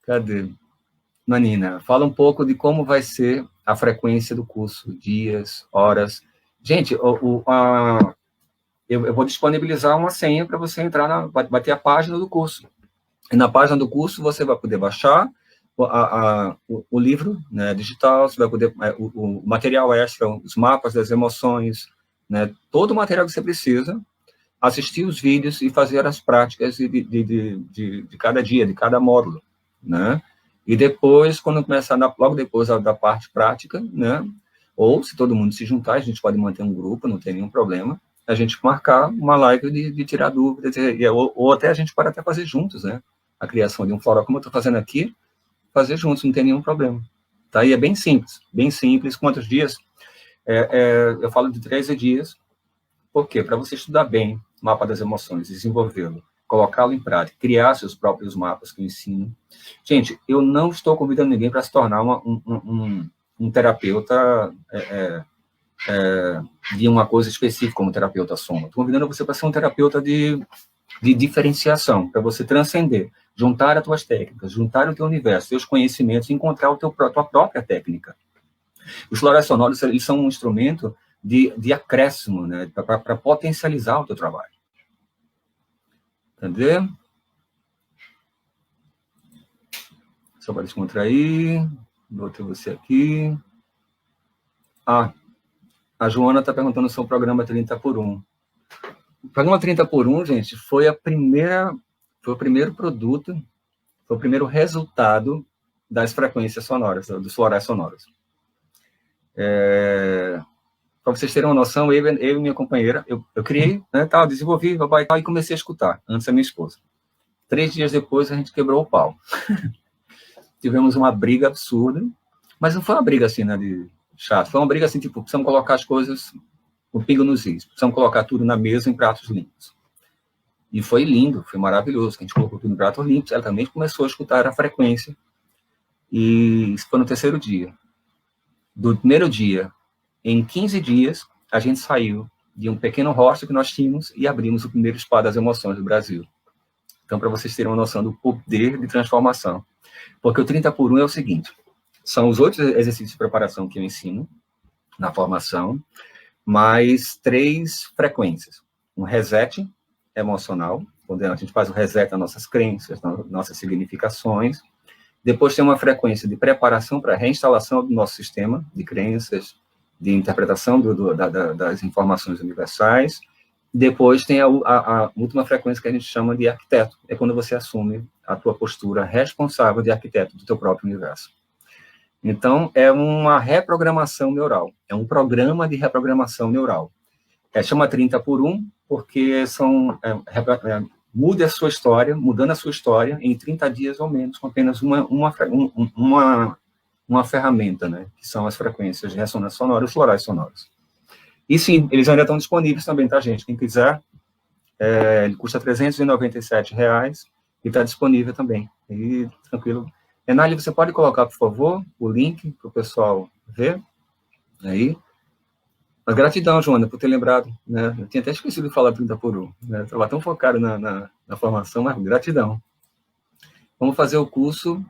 Cadê? Nanina, fala um pouco de como vai ser a frequência do curso, dias, horas. Gente, eu vou disponibilizar uma senha para você entrar, vai ter a página do curso. E na página do curso você vai poder baixar o livro, né, digital, você vai poder, o material extra, os mapas das emoções, né, todo o material que você precisa, assistir os vídeos e fazer as práticas de cada dia, de cada módulo, né? E depois, quando começar, logo depois da parte prática, né? Ou se todo mundo se juntar, a gente pode manter um grupo, não tem nenhum problema, a gente marcar uma live de tirar dúvidas, ou até a gente pode até fazer juntos, né? A criação de um floral, como eu estou fazendo aqui, fazer juntos, não tem nenhum problema. Tá? E é bem simples. Quantos dias? Eu falo de 13 dias. Por quê? Para você estudar bem o mapa das emoções, desenvolvê-lo, colocá-lo em prática, criar seus próprios mapas que eu ensino. Gente, eu não estou convidando ninguém para se tornar um terapeuta de uma coisa específica, como terapeuta soma. Estou convidando você para ser um terapeuta de diferenciação, para você transcender, juntar as tuas técnicas, juntar o teu universo, teus conhecimentos e encontrar a tua própria técnica. Os florais sonoros, eles são um instrumento de acréscimo, né, para potencializar o teu trabalho. Entendeu? Só para descontrair. Botei você aqui. A Joana está perguntando sobre o programa 30 por 1. O programa 30 por 1, gente, foi o primeiro produto, foi o primeiro resultado das frequências sonoras, dos florais sonoros. Para vocês terem uma noção, eu e minha companheira, eu criei, né, desenvolvi, e comecei a escutar, antes da minha esposa. 3 dias depois, a gente quebrou o pau. Tivemos uma briga absurda, mas não foi uma briga assim, né, de chato, foi uma briga assim, tipo, precisamos colocar as coisas, o pingo nos is, precisamos colocar tudo na mesa em pratos limpos. E foi lindo, foi maravilhoso, que a gente colocou tudo em pratos limpos, ela também começou a escutar a frequência, e isso foi no 3º dia. Do primeiro dia, em 15 dias, a gente saiu de um pequeno hostel que nós tínhamos e abrimos o primeiro Spa das Emoções do Brasil. Então, para vocês terem uma noção do poder de transformação. Porque o 30 por 1 é o seguinte, são os outros exercícios de preparação que eu ensino na formação, mais 3 frequências. Um reset emocional, onde a gente faz o reset das nossas crenças, das nossas significações. Depois tem uma frequência de preparação para a reinstalação do nosso sistema de crenças, de interpretação das informações universais. Depois tem a última frequência que a gente chama de arquiteto. É quando você assume a tua postura responsável de arquiteto do teu próprio universo. Então, é uma reprogramação neural. É um programa de reprogramação neural. Chama 30 por 1, porque muda a sua história, mudando a sua história em 30 dias ou menos, com apenas uma ferramenta, né, que são as frequências de ressonância sonora, os florais sonoros. E sim, eles ainda estão disponíveis também, tá, gente? Quem quiser, ele custa R$397 e está disponível também. E tranquilo. Enali, você pode colocar, por favor, o link para o pessoal ver aí. Mas gratidão, Joana, por ter lembrado, né? Eu tinha até esquecido de falar 30 por 1, né? Estava tão focado na formação, mas gratidão. Vamos fazer o curso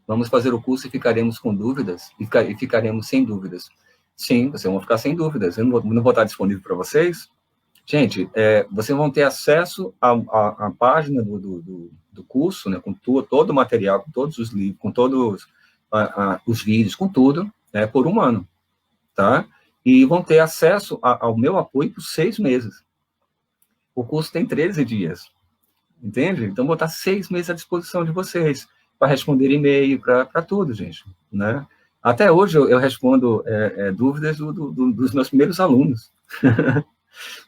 e ficaremos com dúvidas, e ficaremos sem dúvidas. Sim, vocês vão ficar sem dúvidas. Eu não vou estar disponível para vocês. Gente, vocês vão ter acesso à página do curso, né, com todo o material, com todos os livros, com todos os vídeos, com tudo, né, por 1 ano, tá? E vão ter acesso ao meu apoio por 6 meses. O curso tem 13 dias, entende? Então, vou botar 6 meses à disposição de vocês, para responder e-mail, para tudo, gente, né? Até hoje, eu respondo dúvidas dos meus primeiros alunos,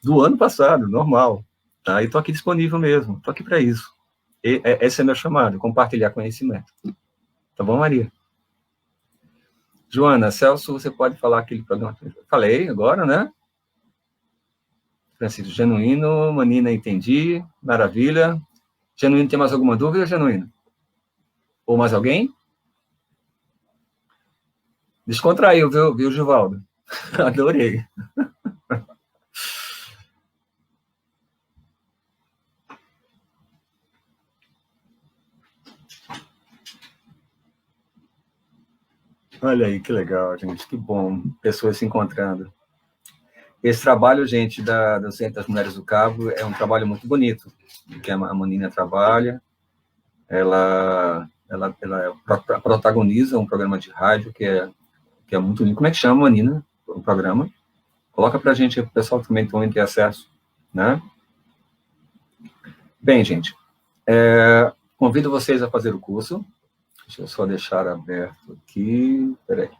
do ano passado, normal, tá? E estou aqui disponível mesmo, estou aqui para isso. Esse é meu chamado, compartilhar conhecimento. Tá bom, Maria? Joana, Celso, você pode falar aquele programa? Falei agora, né? Francisco, genuíno, Manina, entendi, maravilha. Genuíno, tem mais alguma dúvida, Genuíno? Ou mais alguém? Descontraiu, viu, Givaldo? Adorei. Olha aí, que legal, gente, que bom, pessoas se encontrando. Esse trabalho, gente, do Centro das Mulheres do Cabo é um trabalho muito bonito, que a Manina trabalha, ela protagoniza um programa de rádio que é muito lindo. Como é que chama, Manina, o programa? Coloca pra gente, o pessoal também ter acesso, né? Bem, gente, convido vocês a fazer o curso. Deixa eu só deixar aberto aqui. Peraí.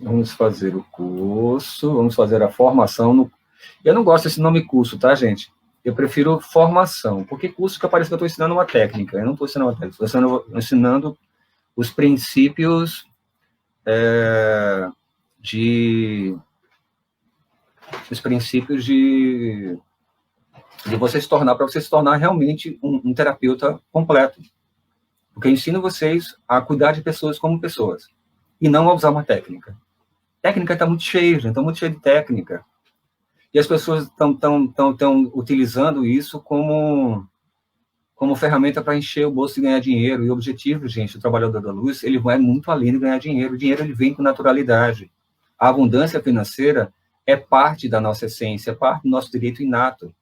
Vamos fazer o curso, vamos fazer a formação. Eu não gosto desse nome curso, tá, gente? Eu prefiro formação, porque curso que parece que eu estou ensinando uma técnica. Eu não estou ensinando uma técnica, estou ensinando os princípios de você se tornar, para você se tornar realmente um terapeuta completo. Porque eu ensino vocês a cuidar de pessoas como pessoas, e não a usar uma técnica. Técnica está muito cheia, gente, está muito cheia de técnica. E as pessoas estão utilizando isso como como ferramenta para encher o bolso e ganhar dinheiro. E o objetivo, gente, do trabalhador da luz, ele vai muito além de ganhar dinheiro. O dinheiro, ele vem com naturalidade. A abundância financeira é parte da nossa essência, é parte do nosso direito inato,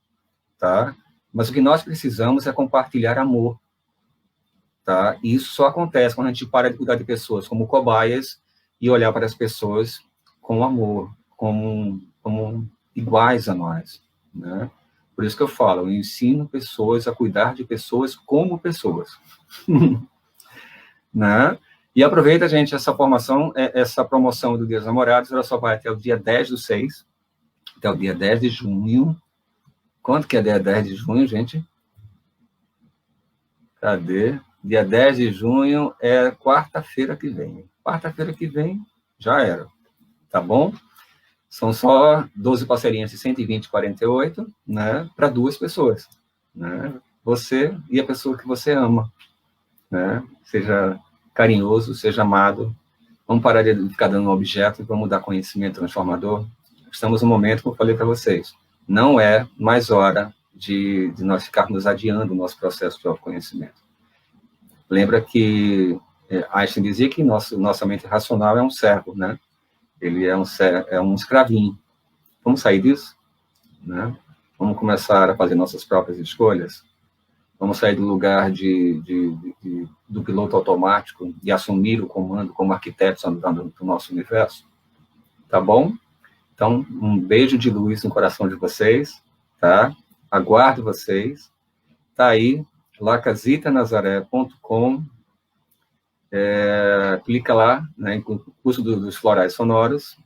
tá? Mas o que nós precisamos é compartilhar amor, tá? E isso só acontece quando a gente para de cuidar de pessoas como cobaias e olhar para as pessoas com amor, como iguais a nós, né? Por isso que eu falo, eu ensino pessoas a cuidar de pessoas como pessoas, né? E aproveita, gente, essa formação, essa promoção do Dia dos Namorados, ela só vai até o dia 10/6, até o dia 10 de junho. Quanto que é dia 10 de junho, gente? Cadê? Dia 10 de junho é quarta-feira que vem. Quarta-feira que vem, já era. Tá bom? São só 12 parceirinhas de 120,48, né? Para 2 pessoas, né? Você e a pessoa que você ama, né? Seja carinhoso, seja amado. Vamos parar de ficar dando um objeto e vamos dar conhecimento transformador. Estamos no momento, como eu falei para vocês, não é mais hora de nós ficarmos adiando o nosso processo de autoconhecimento. Lembra que Einstein dizia que nossa mente racional é um servo, né? Ele é um escravinho. Vamos sair disso, né? Vamos começar a fazer nossas próprias escolhas. Vamos sair do lugar do piloto automático e assumir o comando como arquitetos do nosso universo. Tá bom? Então, um beijo de luz no coração de vocês, tá? Aguardo vocês. Tá aí, lacasitanazaré.com. Clica lá, né, em curso dos florais sonoros.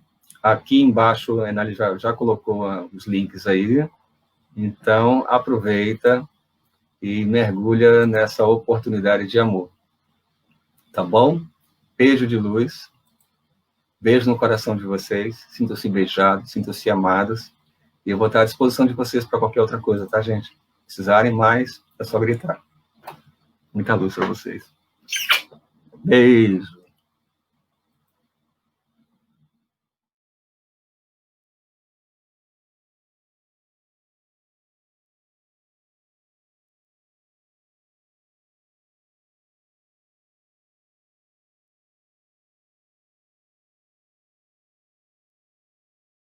Aqui embaixo, a Enali já colocou os links aí. Então, aproveita e mergulha nessa oportunidade de amor. Tá bom? Beijo de luz. Beijo no coração de vocês. Sintam-se beijados, sintam-se amados. E eu vou estar à disposição de vocês para qualquer outra coisa, tá, gente? Se precisarem mais, é só gritar. Muita luz para vocês. Beijo.